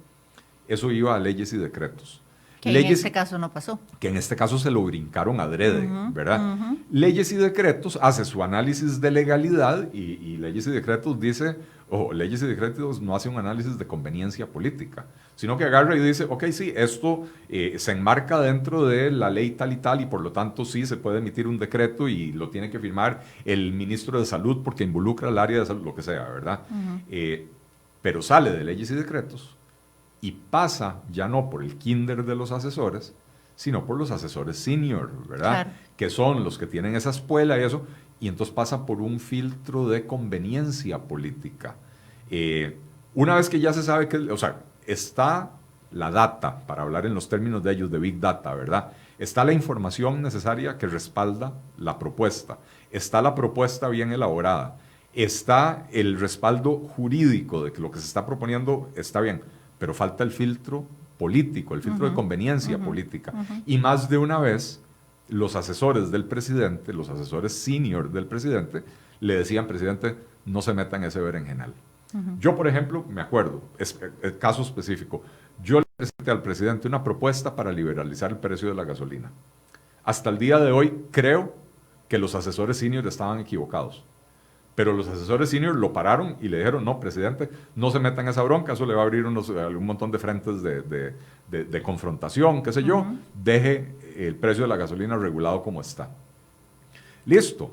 eso iba a leyes y decretos. Que en este caso no pasó. Que en este caso se lo brincaron adrede, ¿verdad? Leyes y decretos hace su análisis de legalidad y leyes y decretos dice, ojo, leyes y decretos no hace un análisis de conveniencia política, sino que agarra y dice, ok, sí, esto se enmarca dentro de la ley tal y por lo tanto sí se puede emitir un decreto y lo tiene que firmar el ministro de Salud porque involucra al área de salud, lo que sea, ¿verdad? Pero sale de leyes y decretos y pasa ya no por el kinder de los asesores, sino por los asesores senior, ¿verdad? Claro. Que son los que tienen esa espuela y eso, y entonces pasa por un filtro de conveniencia política. Una vez que ya se sabe que, o sea, está la data, para hablar en los términos de ellos, de Big Data, ¿verdad? Está la información necesaria que respalda la propuesta, está la propuesta bien elaborada, está el respaldo jurídico de que lo que se está proponiendo está bien, pero falta el filtro político, el filtro de conveniencia política. Y más de una vez, los asesores del presidente, los asesores senior del presidente, le decían, presidente, no se meta en ese berenjenal. Yo, por ejemplo, me acuerdo, caso específico, yo le presenté al presidente una propuesta para liberalizar el precio de la gasolina. Hasta el día de hoy, creo que los asesores senior estaban equivocados. Pero los asesores senior lo pararon y le dijeron, no, presidente, no se meta en esa bronca, eso le va a abrir un montón de frentes de confrontación, qué sé yo, deje el precio de la gasolina regulado como está. Listo,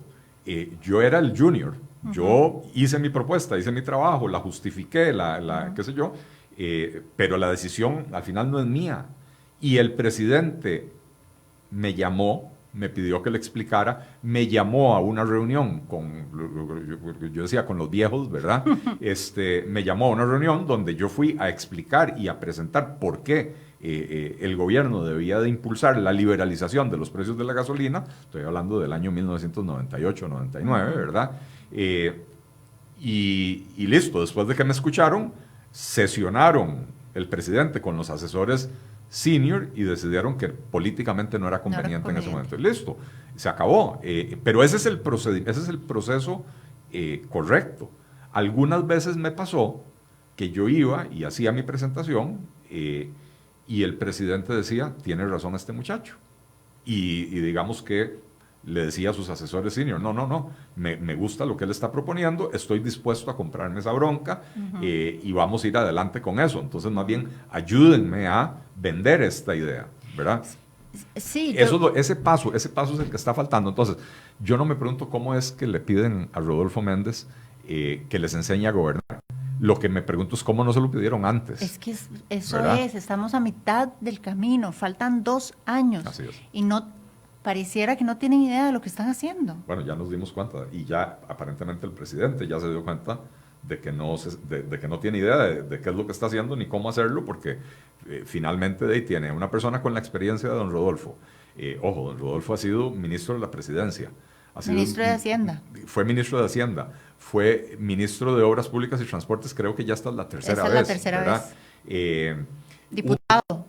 yo era el junior, yo hice mi propuesta, hice mi trabajo, la justifiqué, qué sé yo, pero la decisión al final no es mía. Y el presidente me llamó, me pidió que le explicara, me llamó a una reunión yo decía con los viejos, ¿verdad? Me llamó a una reunión donde yo fui a explicar y a presentar por qué el gobierno debía de impulsar la liberalización de los precios de la gasolina, estoy hablando del año 1998-99, ¿verdad? Y listo, después de que me escucharon, sesionaron el presidente con los asesores senior y decidieron que políticamente no era conveniente en ese momento. Listo, se acabó. Pero ese es el proceso correcto. Algunas veces me pasó que yo iba y hacía mi presentación y el presidente decía, tiene razón este muchacho. Y digamos que le decía a sus asesores senior, no, me gusta lo que él está proponiendo, estoy dispuesto a comprarme esa bronca y vamos a ir adelante con eso. Entonces, más bien, ayúdenme a vender esta idea, ¿verdad? Sí. Ese paso es el que está faltando. Entonces, yo no me pregunto cómo es que le piden a Rodolfo Méndez que les enseñe a gobernar. Lo que me pregunto es cómo no se lo pidieron antes. Es que eso ¿verdad? Estamos a mitad del camino, faltan 2 años. Así es. Y pareciera que no tienen idea de lo que están haciendo. Bueno, ya nos dimos cuenta y ya aparentemente el presidente ya se dio cuenta de que no tiene idea de qué es lo que está haciendo ni cómo hacerlo, porque finalmente tiene una persona con la experiencia de don Rodolfo. Ojo, don Rodolfo ha sido ministro de la presidencia. Ministro de Hacienda. Fue ministro de Hacienda, fue ministro de Obras Públicas y Transportes, creo que ya esta es la tercera vez. Esta es la tercera ¿verdad? vez. Diputado.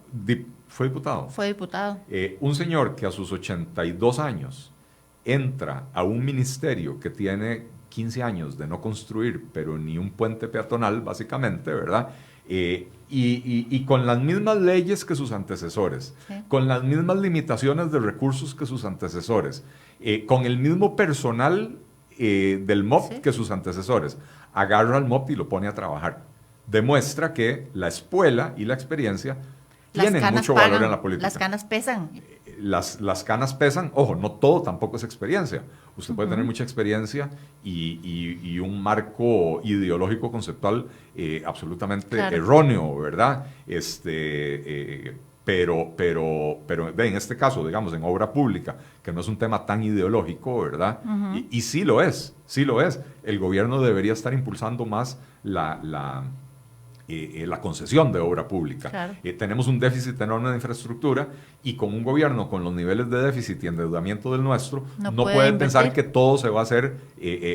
¿Fue diputado? Fue diputado. Un señor que a sus 82 años entra a un ministerio que tiene 15 años de no construir, pero ni un puente peatonal, básicamente, ¿verdad? Y con las mismas leyes que sus antecesores, Sí. con las mismas limitaciones de recursos que sus antecesores, con el mismo personal del MOP Sí. que sus antecesores, agarra al MOP y lo pone a trabajar. Demuestra que la espuela y la experiencia tienen mucho valor en la política. Las canas pesan. Las canas pesan, ojo, no todo tampoco es experiencia. Usted puede tener mucha experiencia y un marco ideológico conceptual absolutamente Claro. erróneo, ¿verdad? Pero en este caso, digamos, en obra pública, que no es un tema tan ideológico, ¿verdad? Y sí lo es, sí lo es. El gobierno debería estar impulsando más la concesión de obra pública. Claro. Tenemos un déficit enorme de infraestructura y con un gobierno con los niveles de déficit y endeudamiento del nuestro, no puede pensar que todo se va a hacer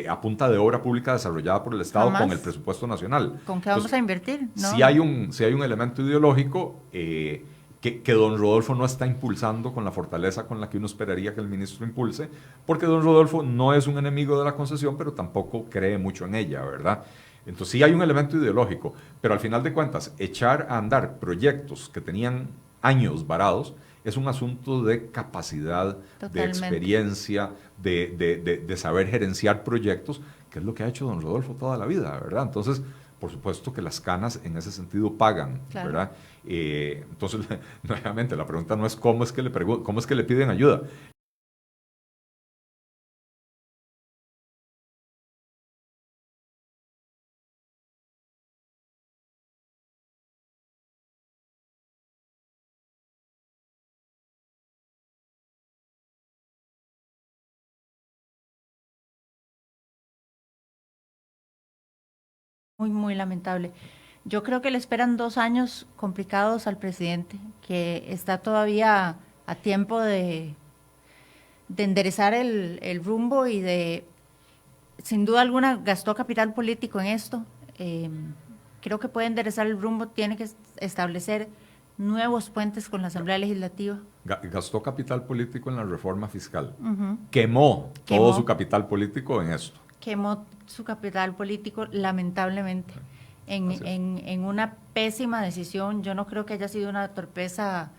a punta de obra pública desarrollada por el Estado. Jamás. Con el presupuesto nacional. ¿Con qué vamos a invertir? ¿No? Si hay un elemento ideológico que don Rodolfo no está impulsando con la fortaleza con la que uno esperaría que el ministro impulse, porque don Rodolfo no es un enemigo de la concesión, pero tampoco cree mucho en ella, ¿verdad? Entonces sí hay un elemento ideológico, pero al final de cuentas, echar a andar proyectos que tenían años varados es un asunto de capacidad, totalmente, de experiencia, de saber gerenciar proyectos, que es lo que ha hecho don Rodolfo toda la vida, ¿verdad? Entonces, por supuesto que las canas en ese sentido pagan, claro, ¿verdad? Entonces, nuevamente, la pregunta no es cómo es que le piden ayuda. Muy, muy lamentable. Yo creo que le esperan 2 años complicados al presidente, que está todavía a tiempo de enderezar el rumbo y sin duda alguna, gastó capital político en esto. Creo que puede enderezar el rumbo, tiene que establecer nuevos puentes con la Asamblea Legislativa. Gastó capital político en la reforma fiscal. Quemó todo su capital político en esto. Quemó su capital político, lamentablemente, en una pésima decisión. Yo no creo que haya sido una torpeza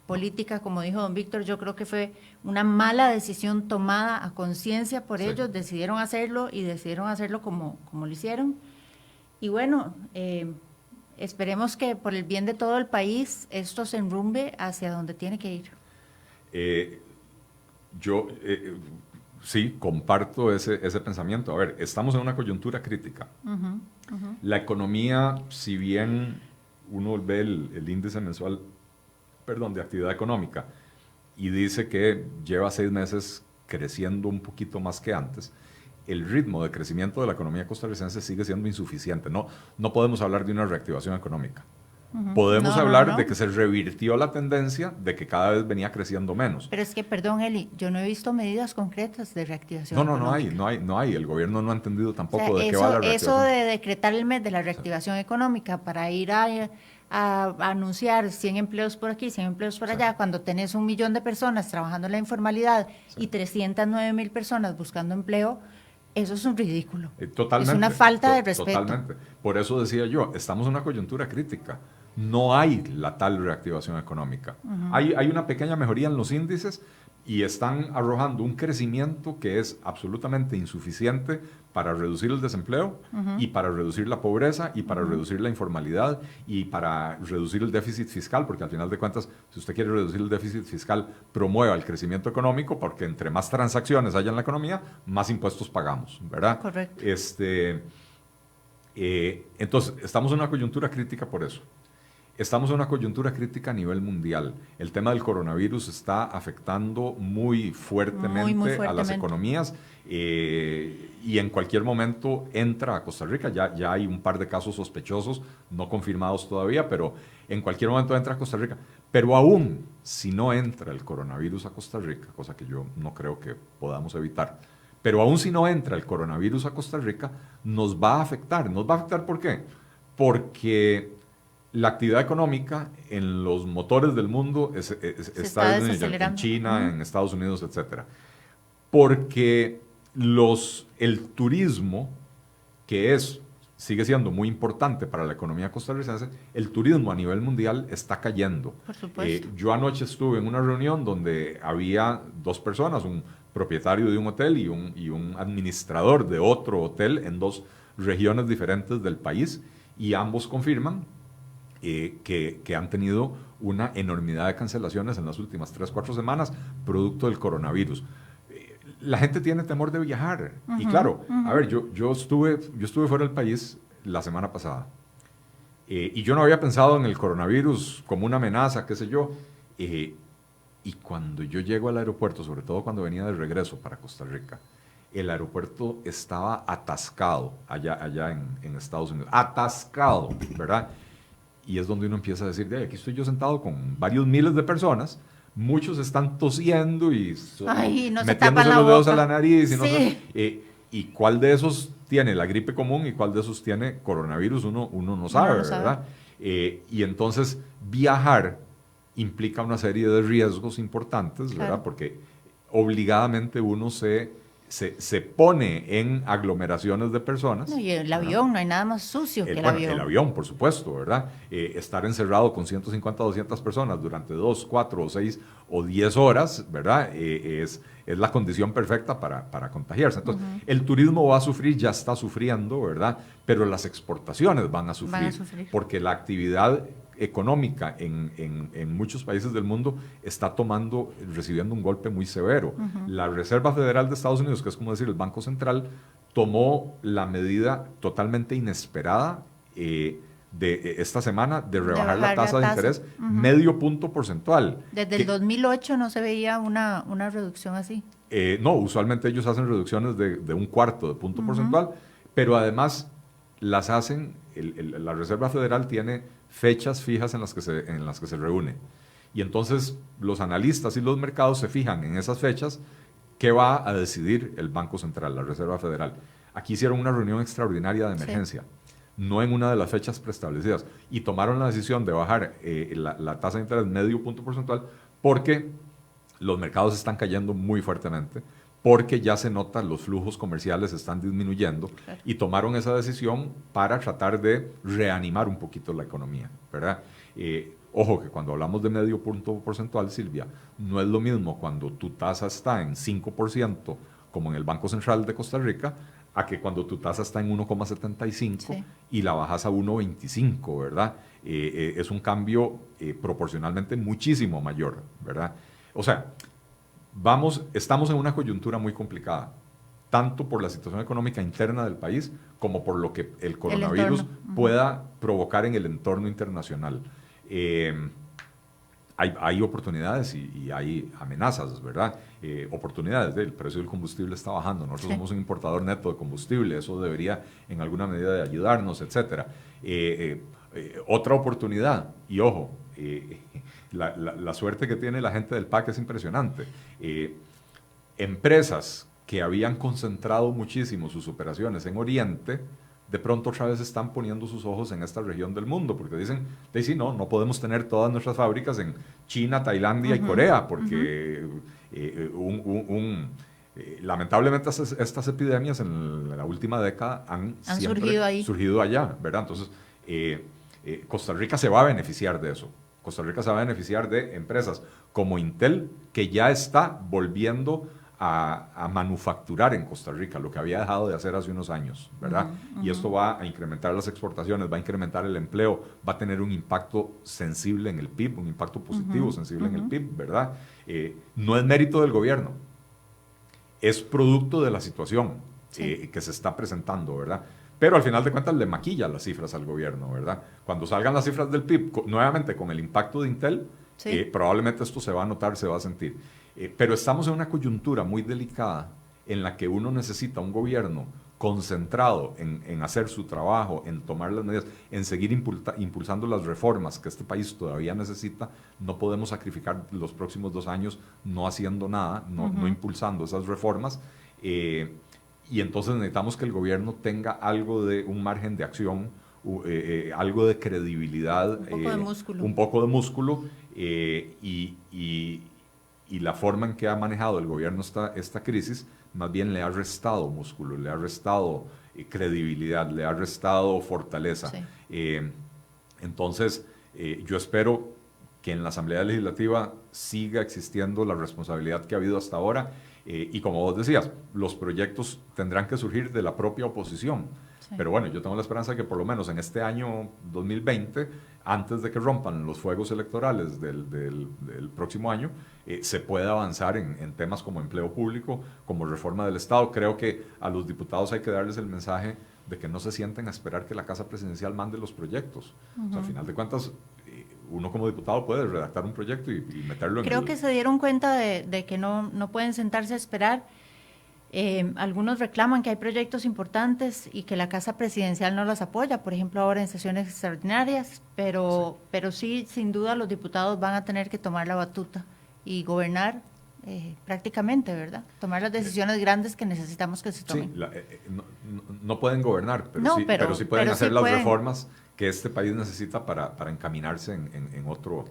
política, como dijo don Víctor. Yo creo que fue una mala decisión tomada a conciencia por ellos. Decidieron hacerlo y decidieron hacerlo como lo hicieron. Y bueno, esperemos que por el bien de todo el país esto se enrumbe hacia donde tiene que ir. Sí, comparto ese pensamiento. A ver, estamos en una coyuntura crítica. La economía, si bien uno ve el índice mensual, de actividad económica, y dice que lleva 6 meses creciendo un poquito más que antes, el ritmo de crecimiento de la economía costarricense sigue siendo insuficiente. No podemos hablar de una reactivación económica. Podemos hablar de que se revirtió la tendencia de que cada vez venía creciendo menos. Pero es que, perdón, Eli, yo no he visto medidas concretas de reactivación económica. No hay. El gobierno no ha entendido tampoco de qué va la reactivación. Eso de decretar el mes de la reactivación económica para ir a anunciar 100 empleos por aquí, 100 empleos por allá, cuando tenés 1 millón de personas trabajando en la informalidad y 309,000 personas buscando empleo, eso es un ridículo. Totalmente. Es una falta de respeto. Totalmente. Por eso decía yo, estamos en una coyuntura crítica. No hay la tal reactivación económica. Hay una pequeña mejoría en los índices y están arrojando un crecimiento que es absolutamente insuficiente para reducir el desempleo y para reducir la pobreza y para reducir la informalidad y para reducir el déficit fiscal, porque al final de cuentas, si usted quiere reducir el déficit fiscal, promueva el crecimiento económico, porque entre más transacciones haya en la economía, más impuestos pagamos, ¿verdad? Correcto. Entonces, estamos en una coyuntura crítica por eso. Estamos en una coyuntura crítica a nivel mundial. El tema del coronavirus está afectando muy fuertemente a las economías y en cualquier momento entra a Costa Rica. Ya hay un par de casos sospechosos, no confirmados todavía, pero en cualquier momento entra a Costa Rica. Pero aún si no entra el coronavirus a Costa Rica, cosa que yo no creo que podamos evitar, pero aún si no entra el coronavirus a Costa Rica, nos va a afectar. ¿Nos va a afectar por qué? Porque la actividad económica en los motores del mundo está en China, en Estados Unidos, etc. Porque el turismo, que sigue siendo muy importante para la economía costarricense, el turismo a nivel mundial está cayendo. Por supuesto. Yo anoche estuve en una reunión donde había 2 personas, un propietario de un hotel y un administrador de otro hotel en 2 regiones diferentes del país, y ambos confirman que han tenido una enormidad de cancelaciones en las últimas 3-4 semanas, producto del coronavirus. La gente tiene temor de viajar. Y claro, a ver, yo estuve fuera del país la semana pasada. Y yo no había pensado en el coronavirus como una amenaza, qué sé yo. Y cuando yo llego al aeropuerto, sobre todo cuando venía de regreso para Costa Rica, el aeropuerto estaba atascado allá en Estados Unidos. Atascado, ¿verdad? Y es donde uno empieza a decir, aquí estoy yo sentado con varios miles de personas, muchos están tosiendo y no metiéndose los dedos a la nariz. Y, no sí. sé, y cuál de esos tiene la gripe común y cuál de esos tiene coronavirus, uno no sabe, ¿verdad? Y entonces viajar implica una serie de riesgos importantes, ¿verdad? Claro. Porque obligadamente uno se pone en aglomeraciones de personas. No, y el avión, no hay nada más sucio que el avión. El avión, por supuesto, ¿verdad? Estar encerrado con 150 o 200 personas durante 2, 4 o 6 o 10 horas, ¿verdad? Es la condición perfecta para contagiarse. Entonces, el turismo va a sufrir, ya está sufriendo, ¿verdad? Pero las exportaciones van a sufrir. Porque la actividad económica en muchos países del mundo está recibiendo un golpe muy severo. La Reserva Federal de Estados Unidos, que es como decir el Banco Central, tomó la medida totalmente inesperada de esta semana de rebajar la tasa de interés medio punto porcentual. Desde el 2008 no se veía una reducción así. No, usualmente ellos hacen reducciones de un cuarto de punto porcentual, pero además las hacen, la Reserva Federal tiene fechas fijas en las que se reúne. Y entonces los analistas y los mercados se fijan en esas fechas qué va a decidir el Banco Central, la Reserva Federal. Aquí hicieron una reunión extraordinaria de emergencia, no en una de las fechas preestablecidas, y tomaron la decisión de bajar la tasa de interés medio punto porcentual porque los mercados están cayendo muy fuertemente, porque ya se nota los flujos comerciales están disminuyendo, y tomaron esa decisión para tratar de reanimar un poquito la economía, ¿verdad? Ojo que cuando hablamos de medio punto porcentual, Silvia, no es lo mismo cuando tu tasa está en 5%, como en el Banco Central de Costa Rica, a que cuando tu tasa está en 1,75 y la bajas a 1,25, ¿verdad? Es un cambio proporcionalmente muchísimo mayor, ¿verdad? O sea, estamos en una coyuntura muy complicada, tanto por la situación económica interna del país como por lo que el coronavirus pueda provocar en el entorno internacional. Hay oportunidades y hay amenazas, ¿verdad? Oportunidades, el precio del combustible está bajando, nosotros somos un importador neto de combustible, eso debería en alguna medida de ayudarnos, etc. Otra oportunidad, y ojo, la suerte que tiene la gente del PAC es impresionante. Empresas que habían concentrado muchísimo sus operaciones en Oriente, de pronto otra vez están poniendo sus ojos en esta región del mundo, porque dicen, sí, no podemos tener todas nuestras fábricas en China, Tailandia y Corea, porque lamentablemente estas epidemias en la última década han surgido allá, ¿verdad? Entonces, Costa Rica se va a beneficiar de eso. Costa Rica se va a beneficiar de empresas como Intel, que ya está volviendo a manufacturar en Costa Rica, lo que había dejado de hacer hace unos años, ¿verdad? Y esto va a incrementar las exportaciones, va a incrementar el empleo, va a tener un impacto sensible en el PIB, un impacto positivo sensible en el PIB, ¿verdad? No es mérito del gobierno, es producto de la situación que se está presentando, ¿verdad? Pero al final de cuentas le maquilla las cifras al gobierno, ¿verdad? Cuando salgan las cifras del PIB, nuevamente con el impacto de Intel, probablemente esto se va a notar, se va a sentir. Pero estamos en una coyuntura muy delicada en la que uno necesita un gobierno concentrado en hacer su trabajo, en tomar las medidas, en seguir impulsando las reformas que este país todavía necesita. No podemos sacrificar los próximos 2 años no haciendo nada, no impulsando esas reformas. Y entonces necesitamos que el gobierno tenga algo de un margen de acción, algo de credibilidad, un poco de músculo, y la forma en que ha manejado el gobierno esta crisis más bien le ha restado músculo, le ha restado credibilidad, le ha restado fortaleza. Entonces, yo espero que en la Asamblea Legislativa siga existiendo la responsabilidad que ha habido hasta ahora, y como vos decías, los proyectos tendrán que surgir de la propia oposición. Pero bueno, yo tengo la esperanza de que por lo menos en este año 2020, antes de que rompan los fuegos electorales del próximo año, se pueda avanzar en temas como empleo público, como reforma del Estado. Creo que a los diputados hay que darles el mensaje de que no se sienten a esperar que la Casa Presidencial mande los proyectos. O sea, al final de cuentas, uno como diputado puede redactar un proyecto y meterlo en Creo que se dieron cuenta de que no pueden sentarse a esperar. Algunos reclaman que hay proyectos importantes y que la Casa Presidencial no los apoya, por ejemplo, ahora en sesiones extraordinarias, pero sí, sin duda, los diputados van a tener que tomar la batuta y gobernar prácticamente, ¿verdad? Tomar las decisiones grandes que necesitamos que se tomen. Sí, no pueden gobernar, pero sí pueden hacer las reformas que este país necesita para encaminarse en otro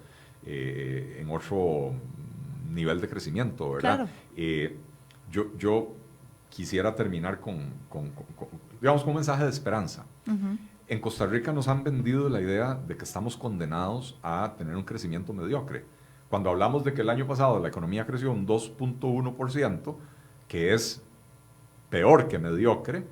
nivel de crecimiento, ¿verdad? Claro. Yo quisiera terminar digamos, con un mensaje de esperanza. Uh-huh. En Costa Rica nos han vendido la idea de que estamos condenados a tener un crecimiento mediocre. Cuando hablamos de que el año pasado la economía creció un 2.1%, que es peor que mediocre,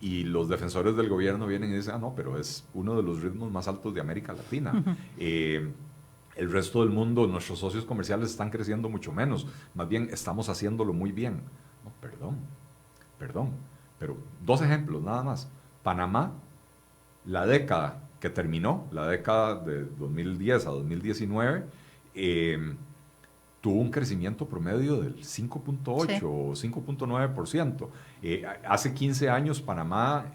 y los defensores del gobierno vienen y dicen, no, pero es uno de los ritmos más altos de América Latina. Uh-huh. El resto del mundo, nuestros socios comerciales están creciendo mucho menos. Más bien, estamos haciéndolo muy bien. No, perdón. Pero 2 ejemplos nada más. Panamá, la década que terminó, la década de 2010 a 2019, tuvo un crecimiento promedio del 5.8 o 5.9%. Hace 15 años Panamá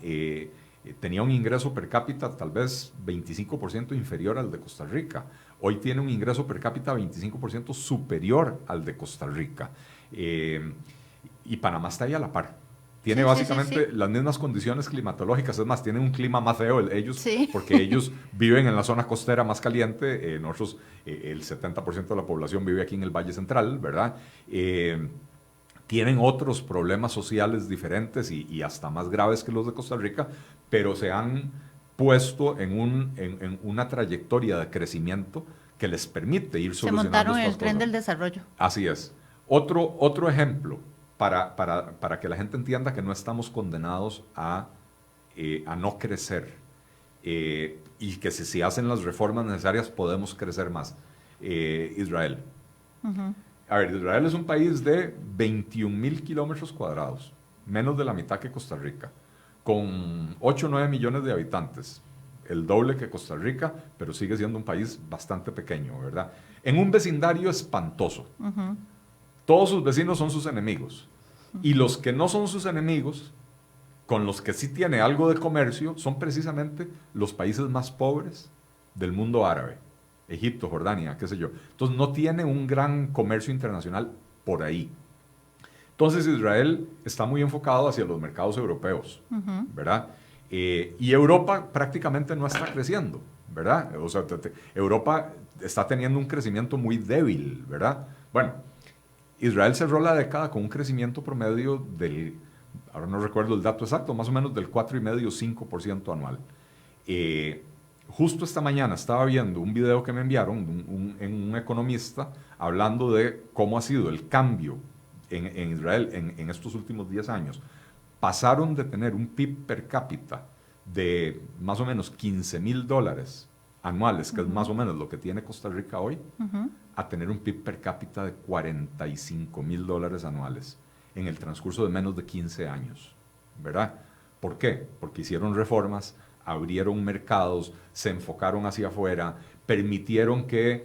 tenía un ingreso per cápita tal vez 25% inferior al de Costa Rica. Hoy tiene un ingreso per cápita 25% superior al de Costa Rica. Y Panamá está ahí a la par. Tiene básicamente las mismas condiciones climatológicas, es más, tienen un clima más feo ellos, porque ellos viven en la zona costera más caliente, nosotros, el 70% de la población vive aquí en el Valle Central, ¿verdad? Tienen otros problemas sociales diferentes y hasta más graves que los de Costa Rica, pero se han puesto en una trayectoria de crecimiento que les permite ir solucionando estas cosas. Se montaron en el tren del desarrollo. Así es. Otro ejemplo, para que la gente entienda que no estamos condenados a no crecer y que si hacen las reformas necesarias podemos crecer más. Israel. Uh-huh. A ver, Israel es un país de 21,000 kilómetros cuadrados, menos de la mitad que Costa Rica, con 8 o 9 millones de habitantes, el doble que Costa Rica, pero sigue siendo un país bastante pequeño, ¿verdad? En un vecindario espantoso. Uh-huh. Todos sus vecinos son sus enemigos. Y los que no son sus enemigos, con los que sí tiene algo de comercio, son precisamente los países más pobres del mundo árabe. Egipto, Jordania, qué sé yo. Entonces no tiene un gran comercio internacional por ahí. Entonces Israel está muy enfocado hacia los mercados europeos, uh-huh. ¿verdad? Y Europa prácticamente no está creciendo, ¿verdad? O sea, Europa está teniendo un crecimiento muy débil, ¿verdad? Bueno, Israel cerró la década con un crecimiento promedio ahora no recuerdo el dato exacto, más o menos del 4,5-5% anual. Justo esta mañana estaba viendo un video que me enviaron en un economista hablando de cómo ha sido el cambio en Israel en estos últimos 10 años. Pasaron de tener un PIB per cápita de más o menos $15,000 anuales, que uh-huh. es más o menos lo que tiene Costa Rica hoy, uh-huh. a tener un PIB per cápita de $45,000 anuales en el transcurso de menos de 15 años, ¿verdad? ¿Por qué? Porque hicieron reformas, abrieron mercados, se enfocaron hacia afuera, permitieron que,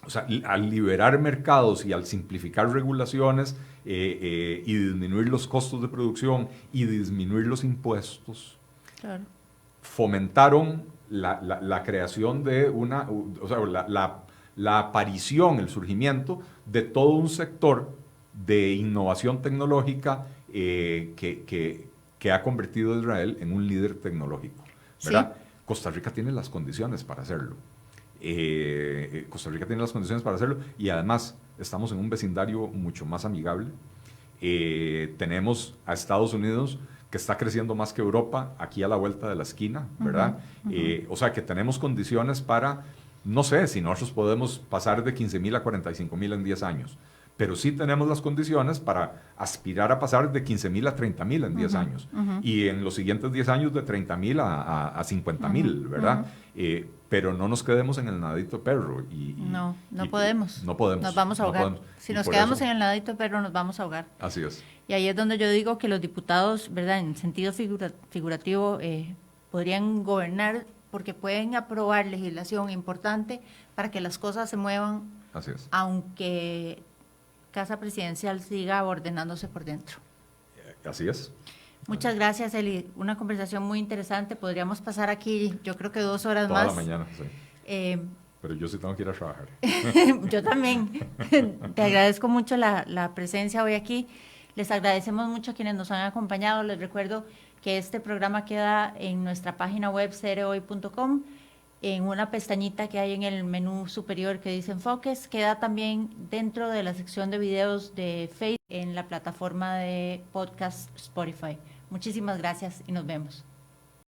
o sea, al liberar mercados y al simplificar regulaciones y disminuir los costos de producción y disminuir los impuestos, claro. Fomentaron la creación de la aparición, el surgimiento de todo un sector de innovación tecnológica que ha convertido a Israel en un líder tecnológico, ¿verdad? Sí. Costa Rica tiene las condiciones para hacerlo. Costa Rica tiene las condiciones para hacerlo y además estamos en un vecindario mucho más amigable. Tenemos a Estados Unidos que está creciendo más que Europa, aquí a la vuelta de la esquina, ¿verdad? Uh-huh. O sea, que tenemos condiciones para, no sé, si nosotros podemos pasar de 15,000 a 45,000 en 10 años, pero sí tenemos las condiciones para aspirar a pasar de 15,000 a 30,000 en 10 uh-huh. años, uh-huh. y en los siguientes 10 años de 30,000 a 50,000, uh-huh. ¿verdad? Uh-huh. Pero no nos quedemos en el nadito perro. No podemos. No podemos. Nos vamos a ahogar. Si nos quedamos en el nadito perro, nos vamos a ahogar. Así es. Y ahí es donde yo digo que los diputados, ¿verdad?, en sentido figurativo, podrían gobernar porque pueden aprobar legislación importante para que las cosas se muevan. Así es. Aunque Casa Presidencial siga ordenándose por dentro. Así es. Muchas gracias, Eli. Una conversación muy interesante. Podríamos pasar aquí, yo creo que 2 horas Toda más. la mañana, sí. Pero yo sí tengo que ir a trabajar. Yo también. Te agradezco mucho la presencia hoy aquí. Les agradecemos mucho a quienes nos han acompañado. Les recuerdo que este programa queda en nuestra página web cerehoy.com, en una pestañita que hay en el menú superior que dice Enfoques. Queda también dentro de la sección de videos de Facebook en la plataforma de podcast Spotify. Muchísimas gracias y nos vemos.